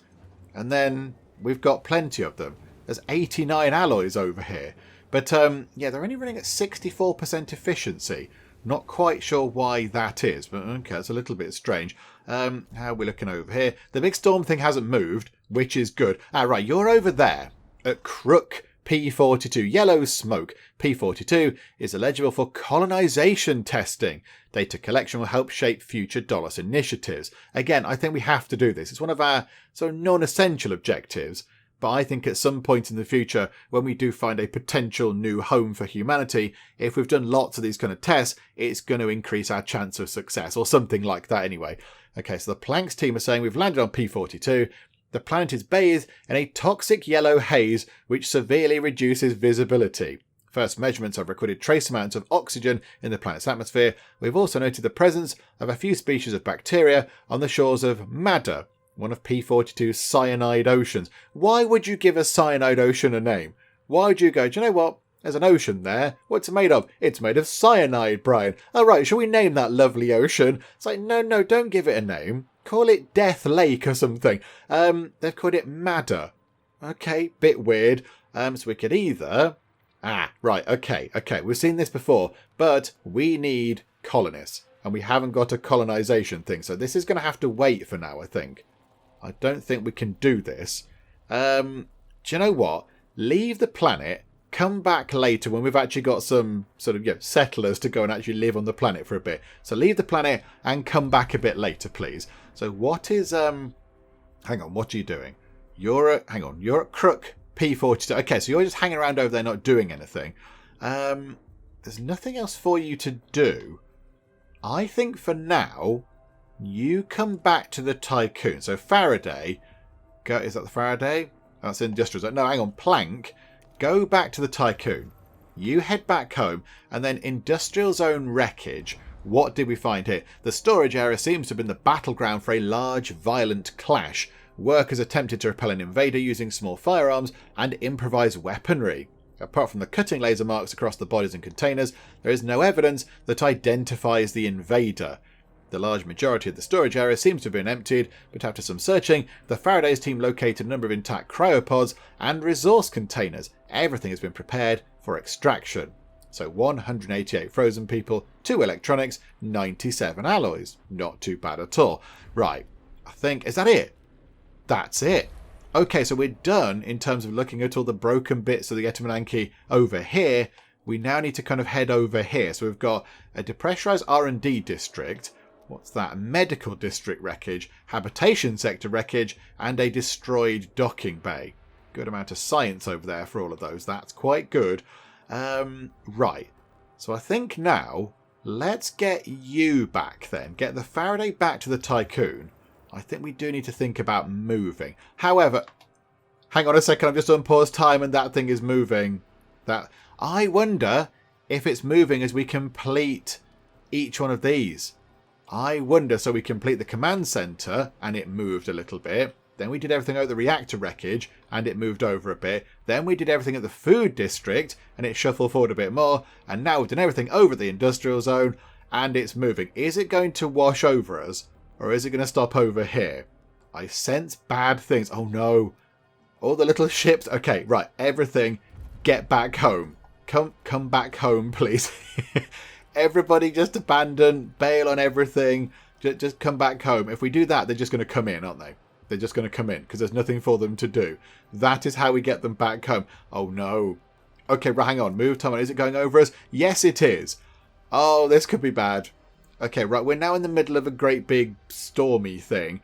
And then we've got plenty of them. There's 89 alloys over here. But, yeah, they're only running at 64% efficiency. Not quite sure why that is, but okay, it's a little bit strange. How are we looking over here? The big storm thing hasn't moved, which is good. Right, you're over there at Crook P42, yellow smoke. P42 is eligible for colonization testing. Data collection will help shape future Dolos initiatives. Again, I think we have to do this. It's one of our sort of non-essential objectives, but I think at some point in the future, when we do find a potential new home for humanity, if we've done lots of these kind of tests, it's going to increase our chance of success, or something like that anyway. Okay, so the Planks team are saying we've landed on P42. The planet is bathed in a toxic yellow haze which severely reduces visibility. First measurements have recorded trace amounts of oxygen in the planet's atmosphere. We've also noted the presence of a few species of bacteria on the shores of Madder, one of P42's cyanide oceans. Why would you give a cyanide ocean a name? Why would you go, do you know what? There's an ocean there. What's it made of? It's made of cyanide, Brian. Oh, right, shall we name that lovely ocean? It's like, no, don't give it a name. Call it Death Lake or something. They've called it Madder. Okay, bit weird. So we could either... right, okay. We've seen this before, but we need colonists, and we haven't got a colonization thing, so this is going to have to wait for now, I think. I don't think we can do this. Do you know what? Leave the planet, come back later when we've actually got some sort of settlers to go and actually live on the planet for a bit. So leave the planet and come back a bit later, please. So what is... hang on, what are you doing? You're at Crook P42. Okay, so you're just hanging around over there not doing anything. There's nothing else for you to do. I think for now, you come back to the Tycoon. So Faraday, is that the Faraday? That's Industrial Zone. No, hang on, Plank. Go back to the Tycoon. You head back home, and then Industrial Zone Wreckage. What did we find here? The storage area seems to have been the battleground for a large, violent clash. Workers attempted to repel an invader using small firearms and improvised weaponry. Apart from the cutting laser marks across the bodies and containers, there is no evidence that identifies the invader. The large majority of the storage area seems to have been emptied, but after some searching, the Faraday's team located a number of intact cryopods and resource containers. Everything has been prepared for extraction. So 188 frozen people, 2 electronics, 97 alloys. Not too bad at all. Right, I think, is that it? That's it. Okay, so we're done in terms of looking at all the broken bits of the Etamananki over here. We now need to kind of head over here. So we've got a depressurized R&D district. What's that? Medical district wreckage, habitation sector wreckage, and a destroyed docking bay. Good amount of science over there for all of those. That's quite good. Right. So I think now, let's get you back then. Get the Faraday back to the Tycoon. I think we do need to think about moving. However, hang on a second. I've just unpaused time and that thing is moving. I wonder if it's moving as we complete each one of these. I wonder, so we complete the command center and it moved a little bit. Then we did everything over the reactor wreckage and it moved over a bit. Then we did everything at the food district and it shuffled forward a bit more. And now we've done everything over the industrial zone and it's moving. Is it going to wash over us or is it going to stop over here? I sense bad things. Oh no. All the little ships. Okay, right. Everything. Get back home. Come back home, please. Everybody just abandon, bail on everything, just come back home. If we do that, they're just going to come in, aren't they? They're just going to come in because there's nothing for them to do. That is how we get them back home. Oh no. Okay, right, hang on. Move time on. Is it going over us? Yes, it is. Oh, this could be bad. Okay, right. We're now in the middle of a great big stormy thing.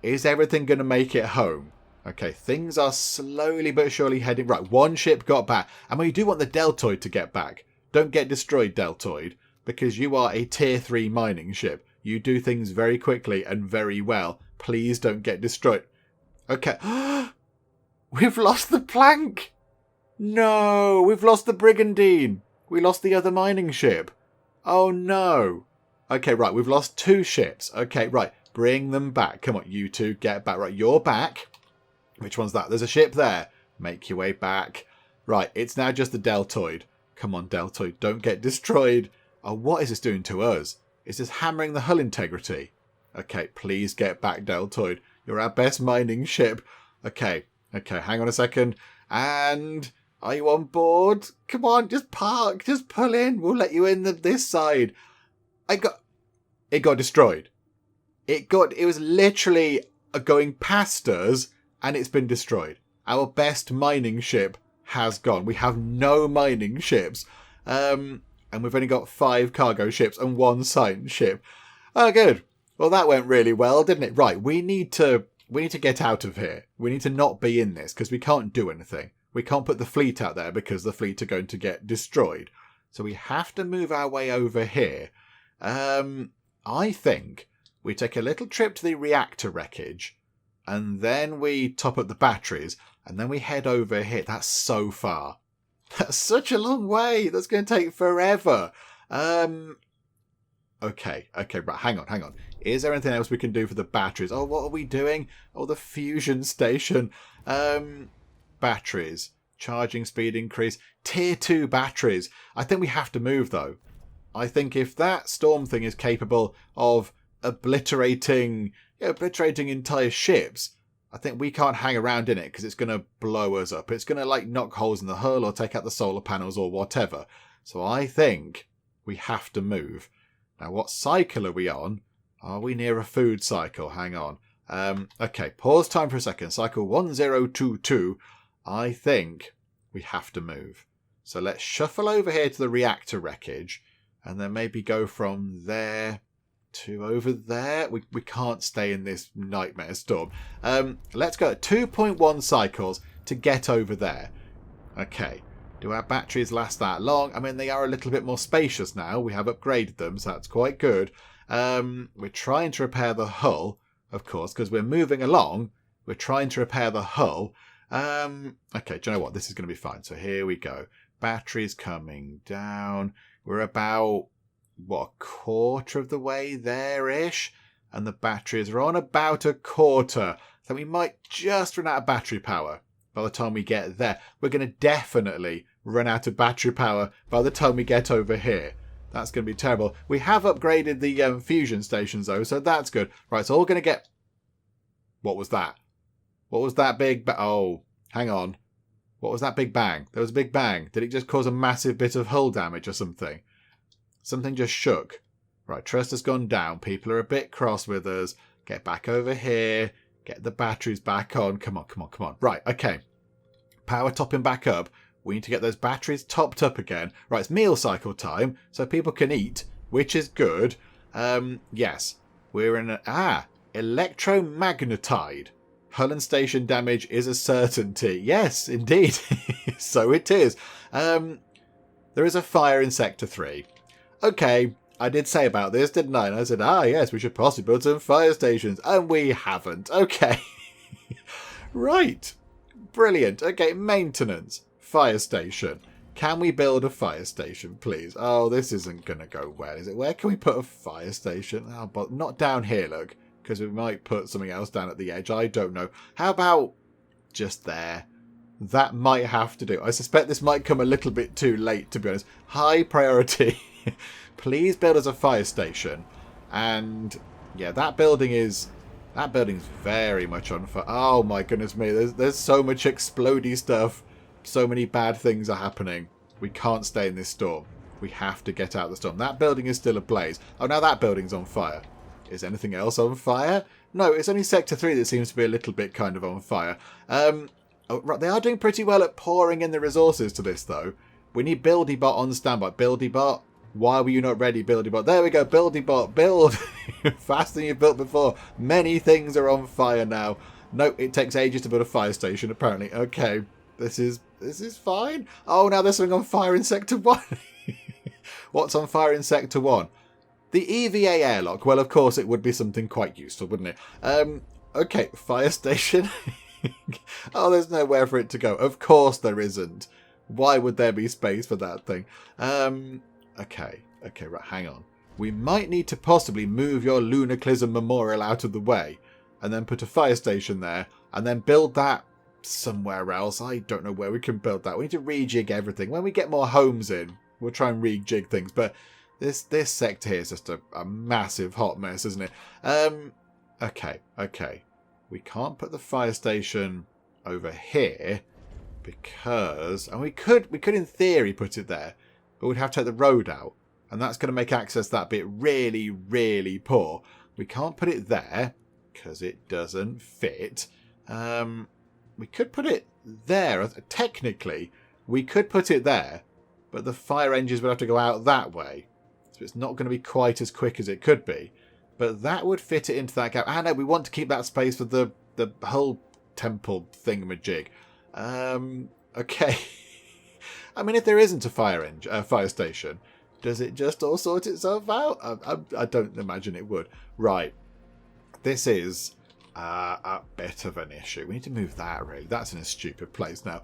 Is everything going to make it home? Okay, things are slowly but surely heading... Right, one ship got back. And we do want the Deltoid to get back. Don't get destroyed, Deltoid, because you are a tier 3 mining ship. You do things very quickly and very well. Please don't get destroyed. Okay. We've lost the Plank. No, we've lost the Brigandine. We lost the other mining ship. Oh no. Okay, right, we've lost 2 ships. Okay, right, bring them back. Come on, you two, get back. Right, you're back. Which one's that? There's a ship there. Make your way back. Right, it's now just the Deltoid. Come on, Deltoid, don't get destroyed. Oh, what is this doing to us? Is this hammering the hull integrity? Okay, please get back, Deltoid. You're our best mining ship. Okay, hang on a second. And are you on board? Come on, just park, just pull in. We'll let you in this side. It got destroyed. It was literally going past us, and it's been destroyed. Our best mining ship has gone. We have no mining ships. And we've only got 5 cargo ships and 1 science ship. Oh, good. Well, that went really well, didn't it? Right, we need to get out of here. We need to not be in this, because we can't do anything. We can't put the fleet out there, because the fleet are going to get destroyed. So we have to move our way over here. I think we take a little trip to the reactor wreckage, and then we top up the batteries, and then we head over here. That's so far. That's such a long way. That's going to take forever. Okay, right, hang on. Is there anything else we can do for the batteries? Oh, what are we doing? Oh, the fusion station. Batteries. Charging speed increase. Tier 2 batteries. I think we have to move, though. I think if that storm thing is capable of obliterating entire ships, I think we can't hang around in it, because it's going to blow us up. It's going to, like, knock holes in the hull or take out the solar panels or whatever. So I think we have to move. Now, what cycle are we on? Are we near a food cycle? Hang on. Okay, pause time for a second. Cycle 1022. I think we have to move. So let's shuffle over here to the reactor wreckage, and then maybe go from there to over there. We can't stay in this nightmare storm. Let's go at 2.1 cycles to get over there. Okay. Do our batteries last that long? I mean, they are a little bit more spacious now. We have upgraded them, so that's quite good. We're trying to repair the hull, of course, because we're moving along. We're trying to repair the hull. Okay, do you know what? This is going to be fine. So here we go. Batteries coming down. We're about, a quarter of the way there-ish? And the batteries are on about a quarter. So we might just run out of battery power by the time we get there. We're going to definitely run out of battery power by the time we get over here. That's going to be terrible. We have upgraded the fusion stations, though, so that's good. Right, so we're going to get... What was that? What was that big... Oh, hang on. What was that big bang? There was a big bang. Did it just cause a massive bit of hull damage or something? Something just shook. Right, trust has gone down. People are a bit cross with us. Get back over here. Get the batteries back on. Come on. Right, okay. Power topping back up. We need to get those batteries topped up again. Right, it's meal cycle time, so people can eat, which is good. Yes, we're in electromagnetide. Hull and station damage is a certainty. Yes, indeed. So it is. There is a fire in Sector 3. Okay, I did say about this, didn't I? And I said, yes, we should possibly build some fire stations. And we haven't. Okay. Right. Brilliant. Okay, maintenance. Fire station. Can we build a fire station, please? Oh, this isn't going to go well, is it? Where can we put a fire station? Oh, but not down here, look. Because we might put something else down at the edge. I don't know. How about just there? That might have to do. I suspect this might come a little bit too late, to be honest. High priority. Please build us a fire station. And yeah, that building's very much on fire. Oh my goodness me. There's so much explodey stuff. So many bad things are happening. We can't stay in this storm. We have to get out of the storm. That building is still ablaze. Oh, now that building's on fire. Is anything else on fire? No, it's only Sector 3 that seems to be a little bit kind of on fire. Oh, right, they are doing pretty well at pouring in the resources to this, though. We need BuildyBot on standby. BuildyBot, why were you not ready, BuildyBot? There we go, BuildyBot, build! Faster than you've built before. Many things are on fire now. No, it takes ages to build a fire station, apparently. Okay, this is fine. Oh, now there's something on fire in Sector 1. What's on fire in Sector 1? The EVA airlock. Well, of course, it would be something quite useful, wouldn't it? Okay, fire station. Oh, there's nowhere for it to go. Of course there isn't. Why would there be space for that thing? Okay, right, hang on. We might need to possibly move your Lunaclism Memorial out of the way, and then put a fire station there, and then build that somewhere else. I don't know where we can build that. We need to rejig everything. When we get more homes in, we'll try and rejig things, but this sector here is just a massive hot mess, isn't it? Okay. We can't put the fire station over here because... And we could in theory put it there, but we'd have to take the road out. And that's going to make access that bit really, really poor. We can't put it there because it doesn't fit. We could put it there. Technically, we could put it there, but the fire engines would have to go out that way. So it's not going to be quite as quick as it could be. But that would fit it into that gap. Ah, no, we want to keep that space for the whole temple thingamajig. Okay. I mean, if there isn't a fire station, does it just all sort itself out? I don't imagine it would. Right. This is a bit of an issue. We need to move that, really. That's in a stupid place now.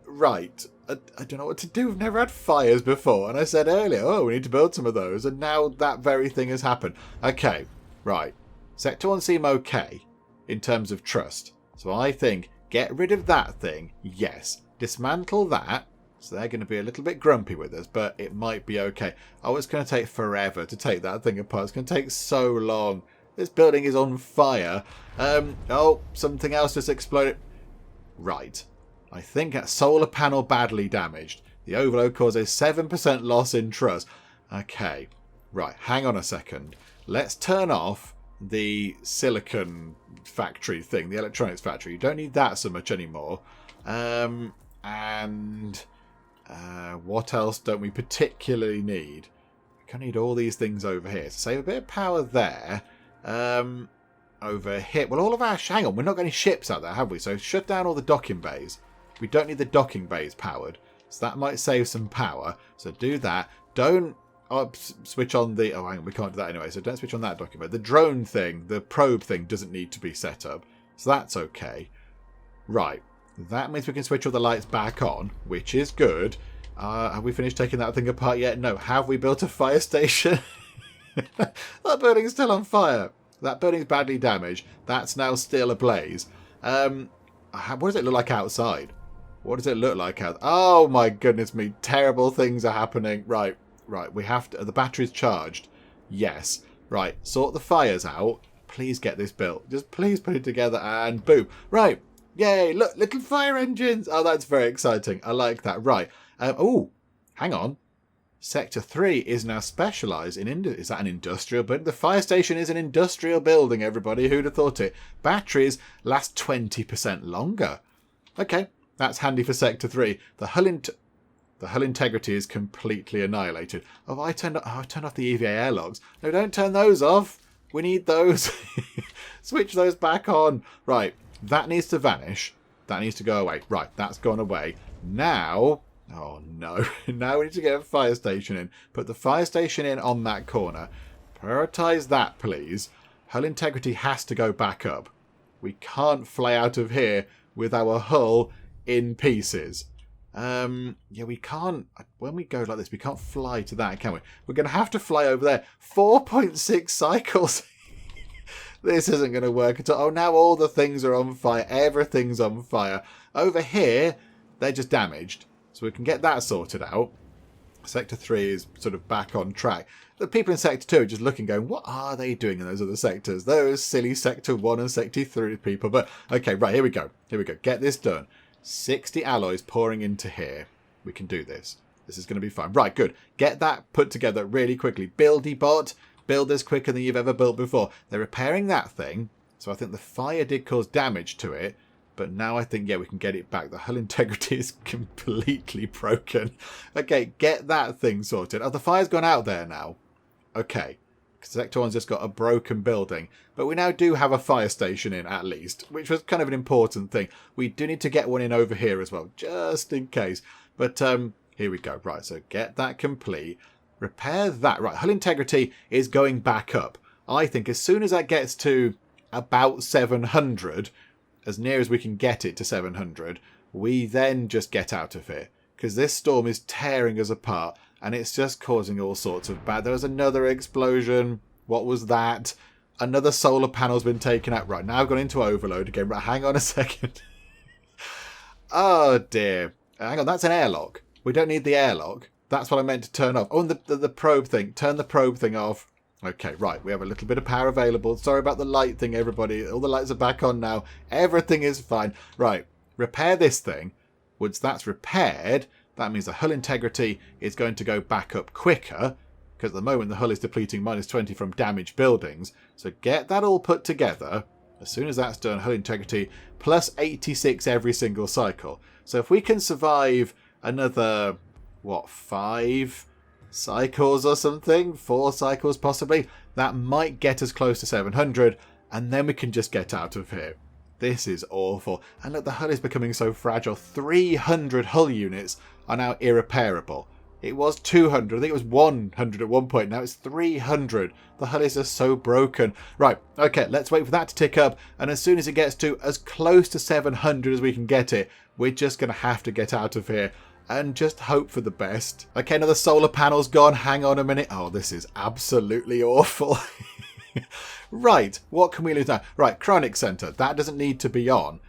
Right. I don't know what to do. We've never had fires before. And I said earlier, oh, we need to build some of those. And now that very thing has happened. Okay. Right. Sector 1 seem okay in terms of trust. So I think get rid of that thing. Yes. Dismantle that. So they're going to be a little bit grumpy with us, but it might be okay. Oh, it's going to take forever to take that thing apart. It's going to take so long. This building is on fire. Oh, something else just exploded. Right. I think that solar panel badly damaged. The overload causes 7% loss in trust. Okay. Right. Hang on a second. Let's turn off the silicon factory thing, the electronics factory. You don't need that so much anymore. What else don't we particularly need? We kind of need all these things over here. So save a bit of power there. Over here. Well, all of our... Hang on, we're not got any ships out there, have we? So shut down all the docking bays. We don't need the docking bays powered. So that might save some power. So do that. Don't switch on the... Oh, hang on, we can't do that anyway. So don't switch on that docking bay. The drone thing, the probe thing, doesn't need to be set up. So that's okay. Right. That means we can switch all the lights back on, which is good. Have we finished taking that thing apart yet? No. Have we built a fire station? That building's still on fire. That building's badly damaged. That's now still ablaze. What does it look like outside? What does it look like out? Oh my goodness me. Terrible things are happening. Right. We have to... The battery's charged. Yes. Right. Sort the fires out. Please get this built. Just please put it together and boom. Right. Yay. Look. Little fire engines. Oh, that's very exciting. I like that. Right. Oh, hang on. Sector 3 is now specialised in... Is that an industrial building? The fire station is an industrial building, everybody. Who'd have thought it? Batteries last 20% longer. Okay, that's handy for Sector 3. The hull integrity is completely annihilated. Oh, I turned off the EVA airlocks. No, don't turn those off. We need those. Switch those back on. Right, that needs to vanish. That needs to go away. Right, that's gone away. Now... Oh no, now we need to get a fire station in. Put the fire station in on that corner. Prioritise that, please. Hull integrity has to go back up. We can't fly out of here with our hull in pieces. Yeah, we can't... When we go like this, we can't fly to that, can we? We're going to have to fly over there. 4.6 cycles. This isn't going to work at all. Oh, now all the things are on fire. Everything's on fire. Over here, they're just damaged. So we can get that sorted out. Sector 3 is sort of back on track. The people in Sector 2 are just looking, going, what are they doing in those other sectors? Those silly Sector 1 and Sector 3 people. But, okay, right, here we go. Here we go. Get this done. 60 alloys pouring into here. We can do this. This is going to be fine. Right, good. Get that put together really quickly. Buildy bot. Build this quicker than you've ever built before. They're repairing that thing. So I think the fire did cause damage to it. But now I think, yeah, we can get it back. The hull integrity is completely broken. Okay, get that thing sorted. Oh, the fire's gone out there now. Okay. Sector 1's just got a broken building. But we now do have a fire station in, at least. Which was kind of an important thing. We do need to get one in over here as well. Just in case. But, here we go. Right, so get that complete. Repair that. Right, hull integrity is going back up. I think as soon as that gets to about 700... as near as we can get it to 700, we then just get out of here. Because this storm is tearing us apart, and it's just causing all sorts of bad... There was another explosion. What was that? Another solar panel's been taken out. Right, now I've gone into overload again. Right, hang on a second. Oh, dear. Hang on, that's an airlock. We don't need the airlock. That's what I meant to turn off. Oh, and the probe thing. Turn the probe thing off. Okay, right, we have a little bit of power available. Sorry about the light thing, everybody. All the lights are back on now. Everything is fine. Right, repair this thing. Once that's repaired, That means the hull integrity is going to go back up quicker, because at the moment the hull is depleting -20 from damaged buildings. So get that all put together. As soon as that's done, hull integrity plus 86 every single cycle. So if we can survive another, 5 cycles or something? 4 cycles possibly? That might get us close to 700, and then we can just get out of here. This is awful. And look, the hull is becoming so fragile. 300 hull units are now irreparable. It was 200. I think it was 100 at one point. Now it's 300. The hull is just so broken. Right, okay, let's wait for that to tick up. And as soon as it gets to as close to 700 as we can get it, we're just going to have to get out of here and just hope for the best. Okay, now the solar panel's gone. Hang on a minute. Oh, this is absolutely awful. Right, what can we lose now? Right, Chronic Center. That doesn't need to be on.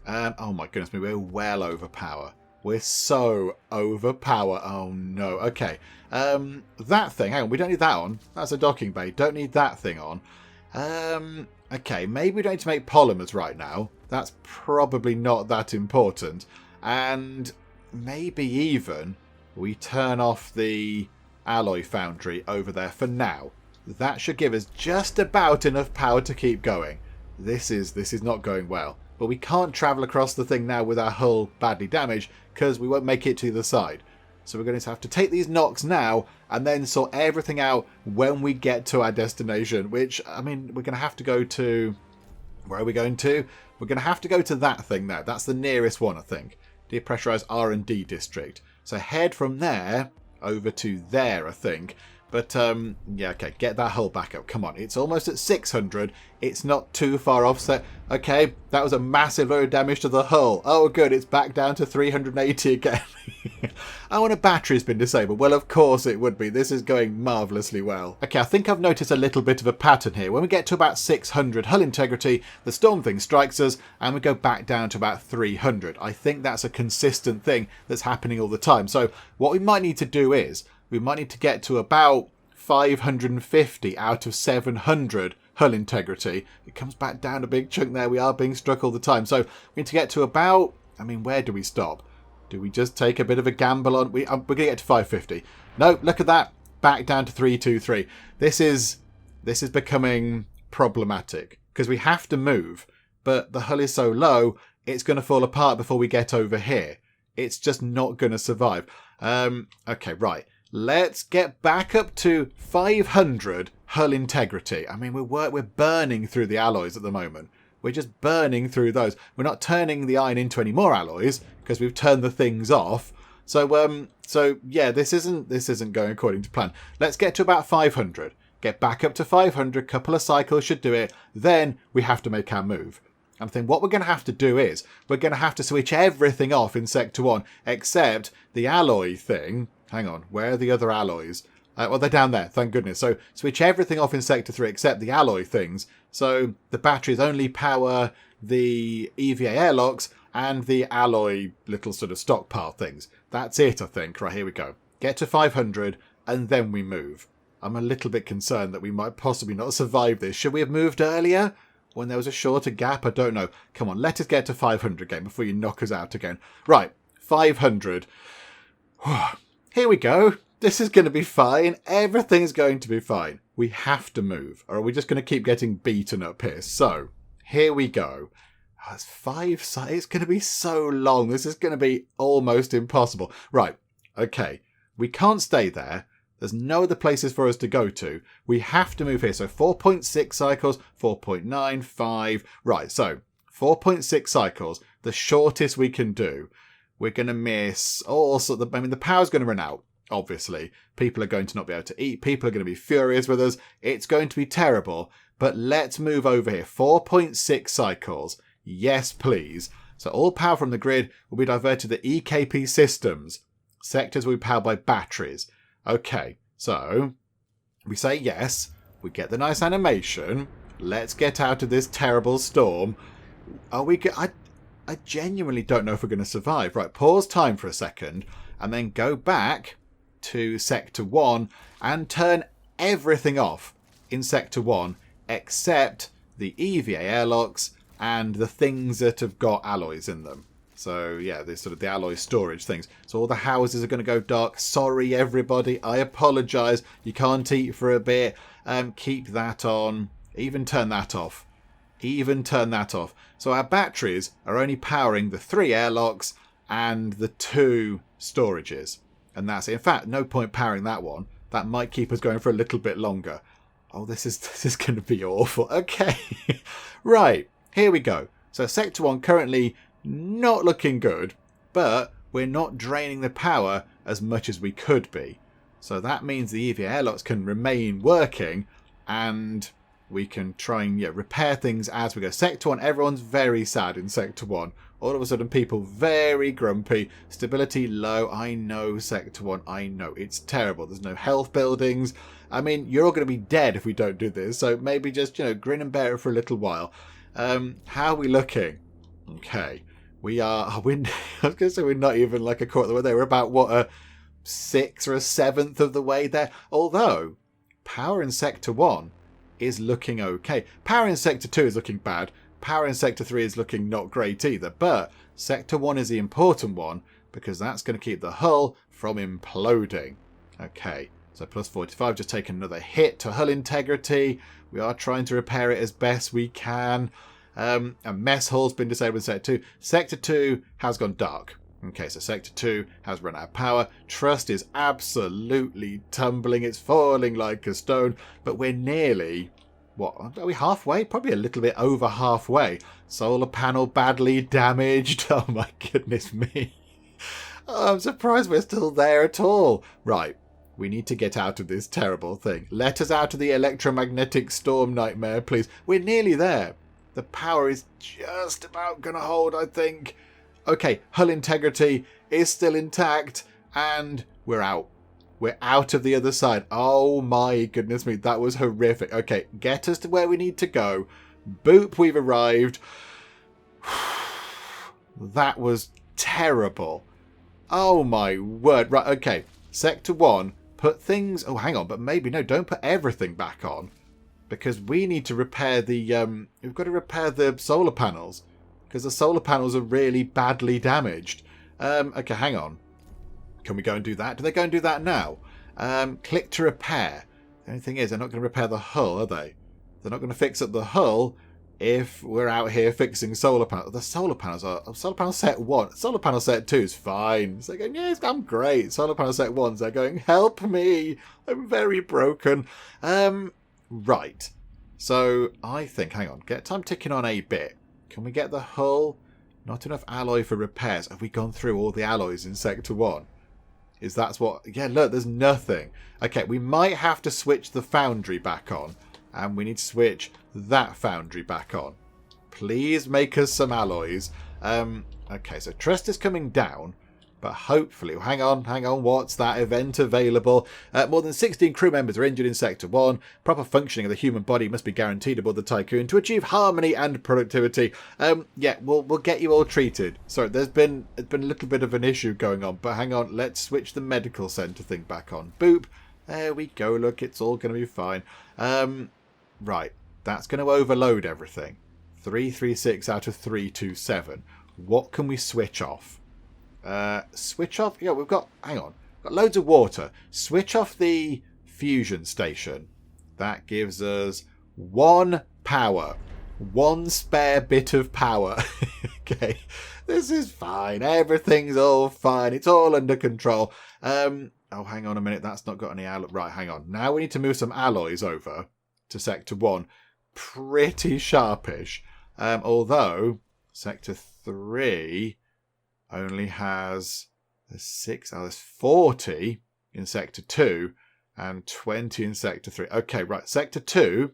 Oh my goodness me, we're well overpower. We're so overpower. Oh no. Okay. That thing. Hang on. We don't need that on. That's a docking bay. Don't need that thing on. Okay. Maybe we don't need to make polymers right now. That's probably not that important. And maybe even we turn off the alloy foundry over there for now. That should give us just about enough power to keep going. This is not going well. But we can't travel across the thing now with our hull badly damaged because we won't make it to the other side. So we're going to have to take these knocks now and then sort everything out when we get to our destination. Which, I mean, we're going to have to go to... Where are we going to? We're going to have to go to that thing now. That's the nearest one, I think. Depressurized R&D district. So head from there over to there, I think. But, yeah, okay, get that hull back up. Come on, it's almost at 600. It's not too far offset. Okay, that was a massive load of damage to the hull. Oh, good, it's back down to 380 again. Oh, and a battery's been disabled. Well, of course it would be. This is going marvellously well. Okay, I think I've noticed a little bit of a pattern here. When we get to about 600 hull integrity, the storm thing strikes us, and we go back down to about 300. I think that's a consistent thing that's happening all the time. So what we might need to do is... we might need to get to about 550 out of 700 hull integrity. It comes back down a big chunk there. We are being struck all the time. So we need to get to about... I mean, where do we stop? Do we just take a bit of a gamble on... We're going to get to 550. No, look at that. Back down to 323. This is becoming problematic because we have to move. But the hull is so low, it's going to fall apart before we get over here. It's just not going to survive. Okay, right. Let's get back up to 500 hull integrity. I mean, we're burning through the alloys at the moment. We're just burning through those. We're not turning the iron into any more alloys because we've turned the things off. So yeah, this isn't going according to plan. Let's get to about 500. Get back up to 500. Couple of cycles should do it. Then we have to make our move. I'm thinking what we're going to have to do is we're going to have to switch everything off in Sector 1 except the alloy thing. Hang on, where are the other alloys? Well, they're down there, thank goodness. So switch everything off in Sector 3 except the alloy things. So the batteries only power the EVA airlocks and the alloy little sort of stockpile things. That's it, I think. Right, here we go. Get to 500 and then we move. I'm a little bit concerned that we might possibly not survive this. Should we have moved earlier? When there was a shorter gap? I don't know. Come on, let us get to 500 again before you knock us out again. Right, 500. Here we go. This is going to be fine. Everything's going to be fine. We have to move, or are we just going to keep getting beaten up here? So, here we go. That's 5 sides. It's going to be so long. This is going to be almost impossible. Right, okay. We can't stay there. There's no other places for us to go to. We have to move here. So 4.6 cycles, 4.9, 5. Right, so 4.6 cycles, the shortest we can do. We're going to miss all sorts of... I mean, the power's going to run out, obviously. People are going to not be able to eat. People are going to be furious with us. It's going to be terrible. But let's move over here. 4.6 cycles. Yes, please. So all power from the grid will be diverted to the EKP systems. Sectors will be powered by batteries. Okay, so we say yes. We get the nice animation. Let's get out of this terrible storm. Are we... I genuinely don't know if we're going to survive. Right, pause time for a second and then go back to Sector 1 and turn everything off in Sector 1 except the EVA airlocks and the things that have got alloys in them. So, yeah, there's sort of the alloy storage things. So all the houses are going to go dark. Sorry, everybody. I apologise. You can't eat for a bit. Keep that on. Even turn that off. Even turn that off. So our batteries are only powering the 3 airlocks and the 2 storages. And that's it. In fact, no point powering that one. That might keep us going for a little bit longer. Oh, this is going to be awful. Okay. Right. Here we go. So Sector 1 currently not looking good, but we're not draining the power as much as we could be. So that means the EVA airlocks can remain working and we can try and repair things as we go. Sector 1, everyone's very sad in Sector 1. All of a sudden, people very grumpy. Stability low. I know, Sector 1. I know. It's terrible. There's no health buildings. I mean, you're all going to be dead if we don't do this. So maybe just, grin and bear it for a little while. How are we looking? Okay. We are... I was going to say we're not even like a quarter of the way there. We're about, a 6th or a 7th of the way there. Although, power in Sector 1 is looking okay. Power in Sector 2 is looking bad. Power in Sector 3 is looking not great either. But Sector 1 is the important one because that's going to keep the hull from imploding. Okay, so plus 45, just taking another hit to hull integrity. We are trying to repair it as best we can. A mess hall's been disabled in Sector 2. Sector 2 has gone dark. Okay, so Sector 2 has run out of power. Trust is absolutely tumbling. It's falling like a stone. But we're nearly... What? Are we halfway? Probably a little bit over halfway. Solar panel badly damaged. Oh my goodness me. Oh, I'm surprised we're still there at all. Right. We need to get out of this terrible thing. Let us out of the electromagnetic storm nightmare, please. We're nearly there. The power is just about going to hold, I think. Okay, hull integrity is still intact, and we're out. We're out of the other side. Oh my goodness me, that was horrific. Okay, get us to where we need to go. Boop, we've arrived. That was terrible. Oh my word. Right, okay. Sector 1, put things... Oh, hang on, but maybe, no, don't put everything back on. Because we need to repair the... we've got to repair the solar panels. Because the solar panels are really badly damaged. Okay, hang on. Can we go and do that? Do they go and do that now? Click to repair. The only thing is, they're not going to repair the hull, are they? They're not going to fix up the hull if we're out here fixing solar panels. The solar panels are... Solar panel set 1. Solar panel set 2 is fine. So they're going, yes, I'm great. Solar panel set 1's they're going, help me. I'm very broken. Right. So I think, hang on, get time ticking on a bit. Can we get the hull? Not enough alloy for repairs. Have we gone through all the alloys in Sector 1? Is that what... Yeah, look, there's nothing. Okay, we might have to switch the foundry back on. And we need to switch that foundry back on. Please make us some alloys. Okay, so trust is coming down. But hopefully... Hang on. What's that event available? More than 16 crew members are injured in Sector 1. Proper functioning of the human body must be guaranteed aboard the Tycoon to achieve harmony and productivity. Yeah, we'll get you all treated. Sorry, it's been a little bit of an issue going on. But hang on, let's switch the medical centre thing back on. Boop. There we go. Look, it's all going to be fine. Right. That's going to overload everything. 336 out of 327. What can we switch off? Switch off... Yeah, we've got... Hang on. Got loads of water. Switch off the fusion station. That gives us 1 power. 1 spare bit of power. Okay. This is fine. Everything's all fine. It's all under control. Oh, hang on a minute. That's not got any alloy... Right, hang on. Now we need to move some alloys over to Sector 1. Pretty sharpish. Although, Sector 3... only has 6, there's 40 in Sector 2 and 20 in Sector 3. Okay, right. Sector 2,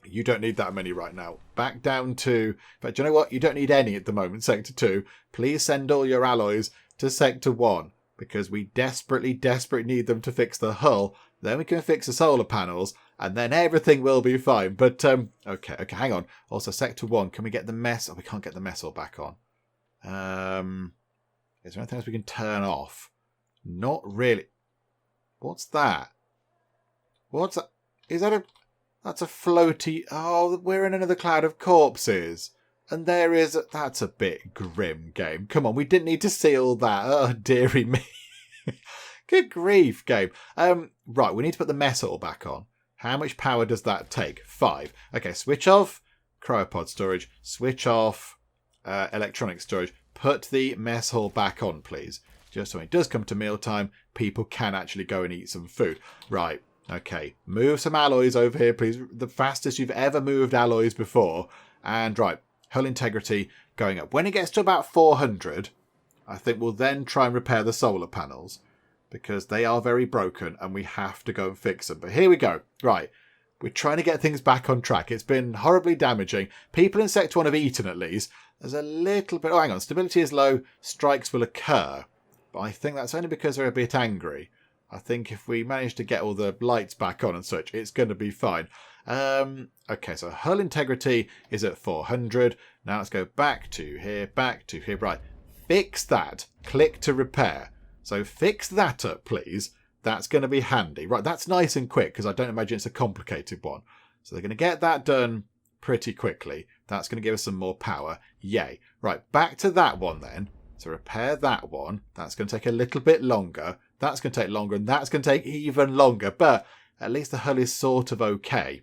you don't need that many right now. Back down to... In fact, do you know what? You don't need any at the moment, Sector 2. Please send all your alloys to Sector 1 because we desperately need them to fix the hull. Then we can fix the solar panels and then everything will be fine. But, okay, hang on. Also, Sector 1, can we get the mess... Oh, we can't get the mess all back on. Is there anything else we can turn off? Not really. What's that? What's that? Is that a... That's a floaty... Oh, we're in another cloud of corpses. And there is... That's a bit grim, game. Come on, we didn't need to see all that. Oh, dearie me. Good grief, game. Right, we need to put the mess hall back on. How much power does that take? 5. Okay, switch off cryopod storage. Switch off electronic storage. Put the mess hall back on, please. Just so when it does come to mealtime, people can actually go and eat some food. Right, okay. Move some alloys over here, please. The fastest you've ever moved alloys before. And right, hull integrity going up. When it gets to about 400, I think we'll then try and repair the solar panels, because they are very broken and we have to go and fix them. But here we go. Right, we're trying to get things back on track. It's been horribly damaging. People in Sector 1 have eaten at least. There's a little bit... Oh, hang on. Stability is low. Strikes will occur. But I think that's only because they're a bit angry. I think if we manage to get all the lights back on and such, it's going to be fine. Okay, so hull integrity is at 400. Now let's go back to here, back to here. Right, fix that. Click to repair. So fix that up, please. That's going to be handy. Right, that's nice and quick because I don't imagine it's a complicated one. So they're going to get that done pretty quickly. That's going to give us some more power. Yay. Right, back to that one then. So repair that one. That's going to take a little bit longer. That's going to take longer, and that's going to take even longer. But at least the hull is sort of okay.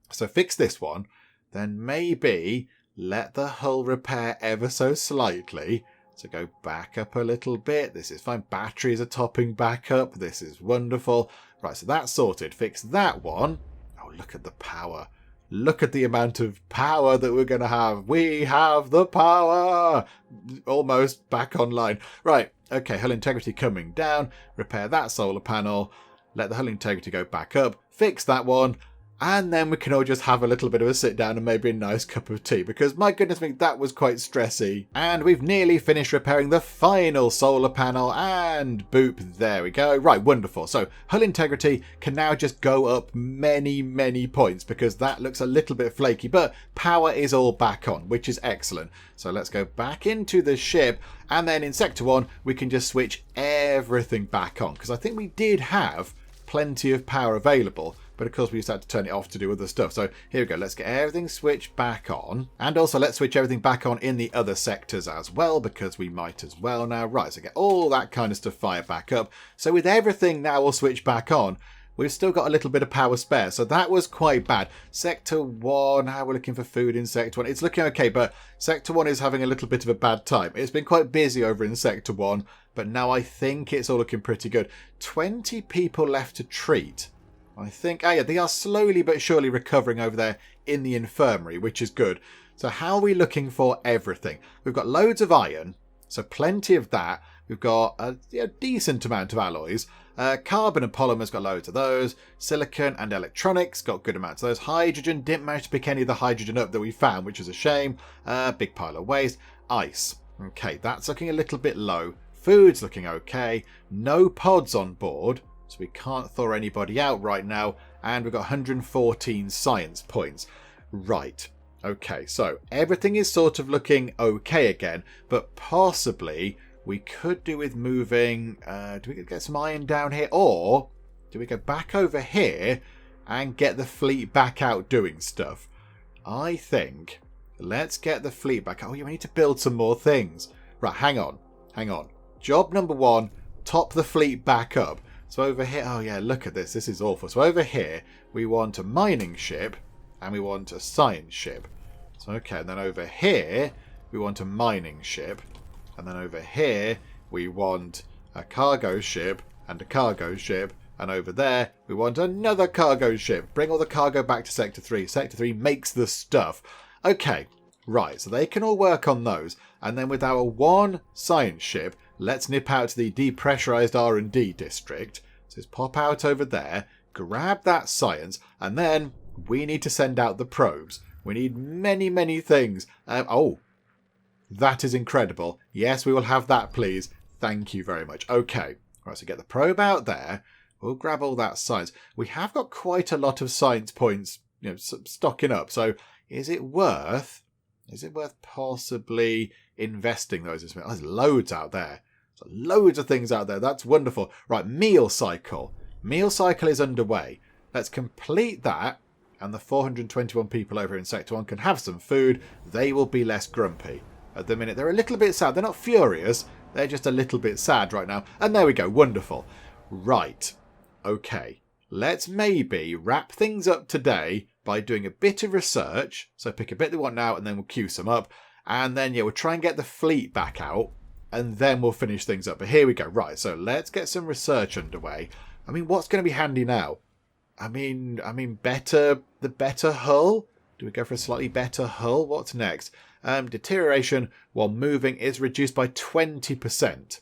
So fix this one. Then maybe let the hull repair ever so slightly. So go back up a little bit. This is fine. Batteries are topping back up. This is wonderful. Right, so that's sorted. Fix that one. Oh, look at the power. Look at the amount of power that we're going to have. We have the power. Almost back online. Right, okay, hull integrity coming down. Repair that solar panel. Let the hull integrity go back up. Fix that one. And then we can all just have a little bit of a sit down and maybe a nice cup of tea, because my goodness me, that was quite stressy. And we've nearly finished repairing the final solar panel, and boop, there we go. Right, wonderful. So hull integrity can now just go up many, many points, because that looks a little bit flaky, but power is all back on, which is excellent. So let's go back into the ship, and then in Sector 1, we can just switch everything back on, because I think we did have plenty of power available. But of course we just had to turn it off to do other stuff. So here we go. Let's get everything switched back on. And also let's switch everything back on in the other sectors as well, because we might as well now. Right, so get all that kind of stuff fired back up. So with everything now all switched back on, we've still got a little bit of power spare. So that was quite bad. Sector 1, how we're looking for food in Sector 1. It's looking okay, but Sector 1 is having a little bit of a bad time. It's been quite busy over in Sector 1, but now I think it's all looking pretty good. 20 people left to treat. I think, oh yeah, they are slowly but surely recovering over there in the infirmary, which is good. So how are we looking for everything? We've got loads of iron, so plenty of that. We've got a decent amount of alloys. Carbon and polymers, got loads of those. Silicon and electronics, got good amounts of those. Hydrogen, didn't manage to pick any of the hydrogen up that we found, which is a shame. Big pile of waste. Ice, okay, that's looking a little bit low. Food's looking okay. No pods on board. So we can't thaw anybody out right now. And we've got 114 science points. Right. Okay, so everything is sort of looking okay again. But possibly we could do with moving... do we get some iron down here? Or do we go back over here and get the fleet back out doing stuff? I think... Let's get the fleet back. Oh, yeah, we need to build some more things. Right, hang on. Hang on. Job number 1, top the fleet back up. So over here, oh yeah, look at this. This is awful. So over here, we want a mining ship and we want a science ship. So okay, and then over here, we want a mining ship. And then over here, we want a cargo ship and a cargo ship. And over there, we want another cargo ship. Bring all the cargo back to Sector 3. Sector 3 makes the stuff. Okay, right, so they can all work on those. And then with our one science ship, let's nip out to the depressurized R&D district. So just pop out over there, grab that science, and then we need to send out the probes. We need many, many things. Oh, that is incredible. Yes, we will have that, please. Thank you very much. Okay, right, so get the probe out there. We'll grab all that science. We have got quite a lot of science points, you know, stocking up. So is it worth possibly investing those? There's loads out there. So loads of things out there. That's wonderful. Right, meal cycle. Meal cycle is underway. Let's complete that. and the 421 people over in Sector 1 can have some food, they will be less grumpy. At the minute, they're a little bit sad. They're not furious. They're just a little bit sad right now. And there we go. Wonderful. Right. Okay. Let's maybe wrap things up today by doing a bit of research. So pick a bit they want now, and then we'll queue some up. And then, yeah, we'll try and get the fleet back out. And then we'll finish things up. But here we go. Right. So let's get some research underway. I mean, what's going to be handy now? I mean, the better hull? Do we go for a slightly better hull? What's next? Deterioration while moving is reduced by 20%.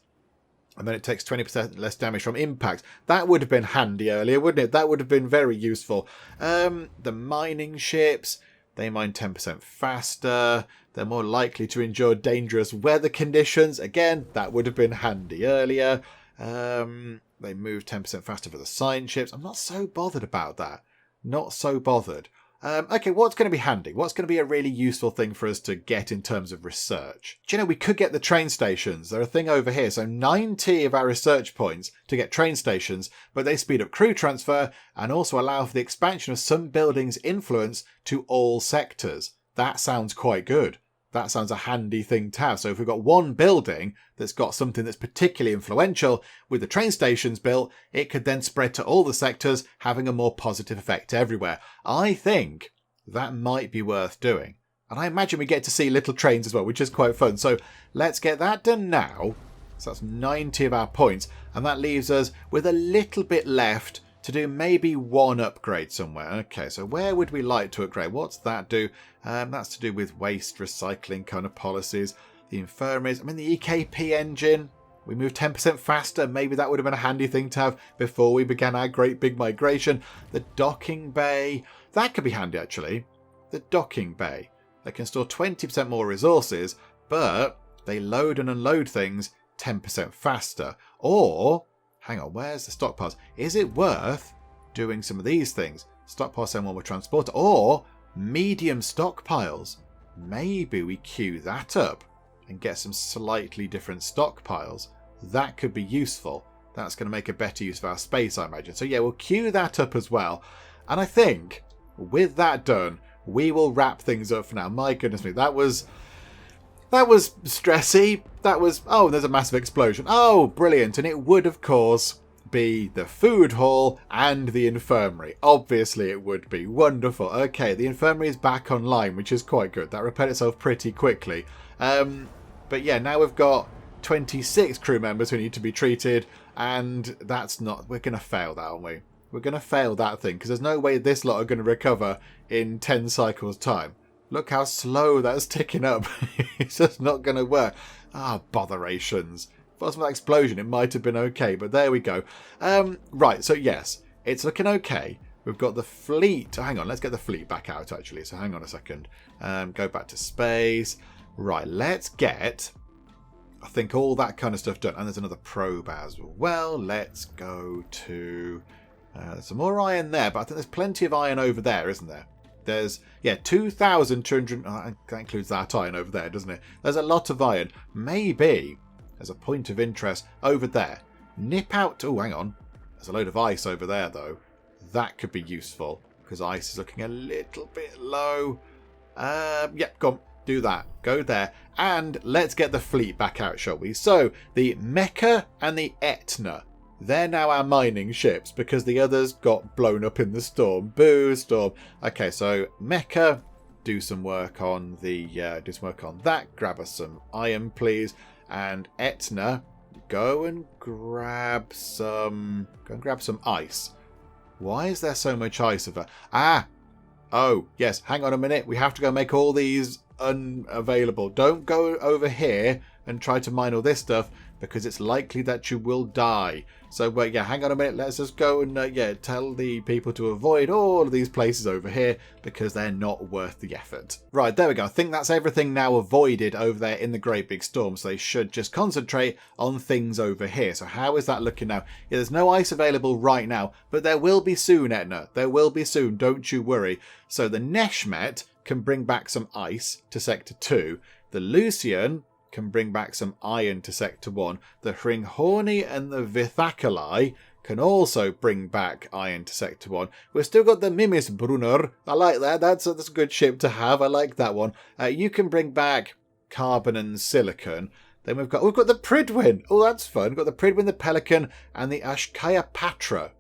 And then it takes 20% less damage from impact. That would have been handy earlier, wouldn't it? That would have been very useful. The mining ships, they mine 10% faster. They're more likely to endure dangerous weather conditions. Again, that would have been handy earlier. They move 10% faster for the science ships. I'm not so bothered about that. Not so bothered. Okay, what's going to be handy? What's going to be a really useful thing for us to get in terms of research? Do you know, we could get the train stations. They're a thing over here. So 90 of our research points to get train stations, but they speed up crew transfer and also allow for the expansion of some buildings' influence to all sectors. That sounds quite good. That sounds a handy thing to have. So if we've got one building that's got something that's particularly influential with the train stations built, it could then spread to all the sectors, having a more positive effect everywhere. I think that might be worth doing. And I imagine we get to see little trains as well, which is quite fun. So let's get that done now. So that's 90 of our points. And that leaves us with a little bit left to do maybe one upgrade somewhere. Okay, so where would we like to upgrade? What's that do? That's to do with waste recycling kind of policies. The infirmaries. I mean, the EKP engine. We moved 10% faster. Maybe that would have been a handy thing to have before we began our great big migration. The docking bay. That could be handy, actually. The docking bay. They can store 20% more resources, but they load and unload things 10% faster. Or... hang on, where's the stockpiles? Is it worth doing some of these things? Stockpile send one with transporter or medium stockpiles. Maybe we queue that up and get some slightly different stockpiles. That could be useful. That's going to make a better use of our space, I imagine. So yeah, we'll queue that up as well. And I think with that done, we will wrap things up for now. My goodness me, that was stressy. That was... oh, there's a massive explosion. Oh, brilliant. And it would, of course, be the food hall and the infirmary. Obviously, it would be. Wonderful. Okay, the infirmary is back online, which is quite good. That repaired itself pretty quickly. But yeah, now we've got 26 crew members who need to be treated, and that's not... we're going to fail that, aren't we? We're going to fail that thing, because there's no way this lot are going to recover in 10 cycles' time. Look how slow that's ticking up. It's just not going to work. Ah, botherations. If it wasn't for that explosion, it might have been okay, but there we go. Right, so yes, it's looking okay. We've got the fleet. Oh, hang on, let's get the fleet back out, actually. So hang on a second. Go back to space. Right, let's get, I think, all that kind of stuff done. And there's another probe as well. Let's go to... there's some more iron there, but I think there's plenty of iron over there, isn't there? There's, yeah, 2,200... that includes that iron over there, doesn't it? There's a lot of iron. Maybe, as a point of interest, over there. Nip out... oh, hang on. There's a load of ice over there, though. That could be useful, because ice is looking a little bit low. Yeah, go on. Do that. Go there. And let's get the fleet back out, shall we? So, the Mecha and the Etna. They're now our mining ships because the others got blown up in the storm. Boo, storm. Okay, so Mecha, do some work on the that. Grab us some iron, please. And Etna, go and grab some ice. Why is there so much ice of that? Ah! Oh, yes, hang on a minute. We have to go make all these unavailable. Don't go over here and try to mine all this stuff, because it's likely that you will die. So, yeah, hang on a minute. Let's just go and, tell the people to avoid all of these places over here, because they're not worth the effort. Right, there we go. I think that's everything now avoided over there in the Great Big Storm, so they should just concentrate on things over here. So how is that looking now? Yeah, there's no ice available right now, but there will be soon, Etna. There will be soon. Don't you worry. So the Neshmet can bring back some ice to Sector 2. The Lucian can bring back some iron to Sector 1. The Hringhorni and the Vithakali can also bring back iron to Sector 1. We've still got the Mimisbrunner. I like that. That's a good ship to have. I like that one. You can bring back carbon and silicon. Then we've got the Pridwin. Oh, that's fun. We've got the Pridwin, the Pelican, and the Ashkaya.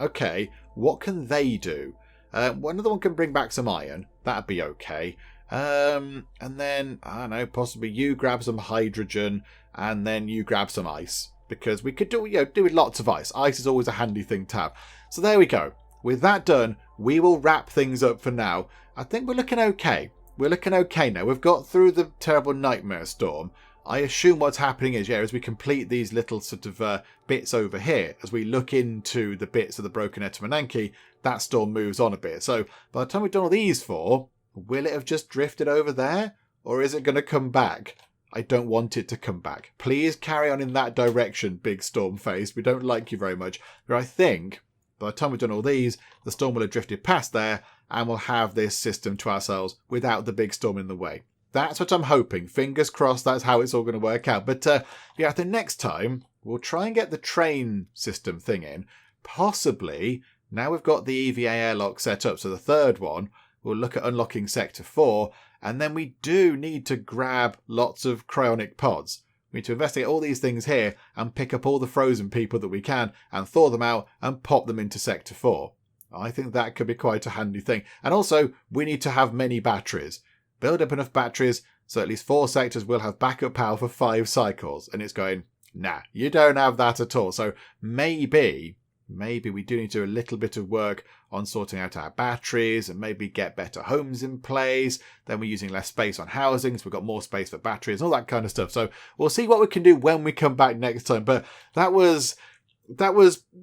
Okay, what can they do? Another one can bring back some iron. That'd be okay. And then, I don't know, possibly you grab some hydrogen, and then you grab some ice. Because we could do with lots of ice. Ice is always a handy thing to have. So there we go. With that done, we will wrap things up for now. I think we're looking okay. We're looking okay now. We've got through the terrible nightmare storm. I assume what's happening is, as we complete these little sort of bits over here, as we look into the bits of the broken Etamananki, that storm moves on a bit. So by the time we've done all these four, will it have just drifted over there? Or is it going to come back? I don't want it to come back. Please carry on in that direction, big storm face. We don't like you very much. But I think by the time we've done all these, the storm will have drifted past there and we'll have this system to ourselves without the big storm in the way. That's what I'm hoping. Fingers crossed that's how it's all going to work out. But I think next time we'll try and get the train system thing in. Possibly, now we've got the EVA airlock set up, so the third one, we'll look at unlocking Sector 4. And then we do need to grab lots of cryonic pods. We need to investigate all these things here and pick up all the frozen people that we can and thaw them out and pop them into Sector 4. I think that could be quite a handy thing. And also, we need to have many batteries. Build up enough batteries so at least 4 sectors will have backup power for 5 cycles. And it's going, nah, you don't have that at all. So maybe we do need to do a little bit of work on sorting out our batteries and maybe get better homes in place. Then we're using less space on housings. We've got more space for batteries, all that kind of stuff. So we'll see what we can do when we come back next time. But that was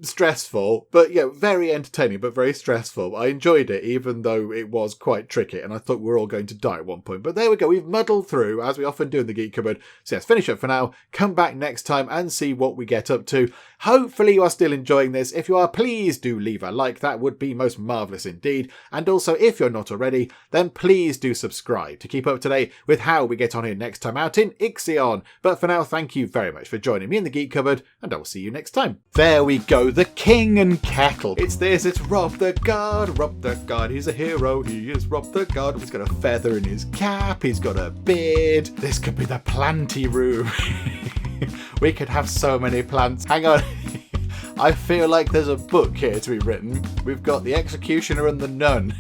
stressful, but very entertaining, but very stressful. I enjoyed it, even though it was quite tricky, and I thought we were all going to die at one point. But there we go. We've muddled through, as we often do in the Geek Cupboard. So yes, finish up for now. Come back next time and see what we get up to. Hopefully you are still enjoying this. If you are, please do leave a like. That would be most marvellous indeed. And also, if you're not already, then please do subscribe to keep up to date with how we get on here next time out in IXION. But for now, thank you very much for joining me in the Geek Cupboard, and I will see you next time. There we go, the King and Kettle. It's Rob the God, he's a hero, he is Rob the God. He's got a feather in his cap, he's got a beard. This could be the planty room. We could have so many plants. Hang on. I feel like there's a book here to be written. We've got the Executioner and the Nun.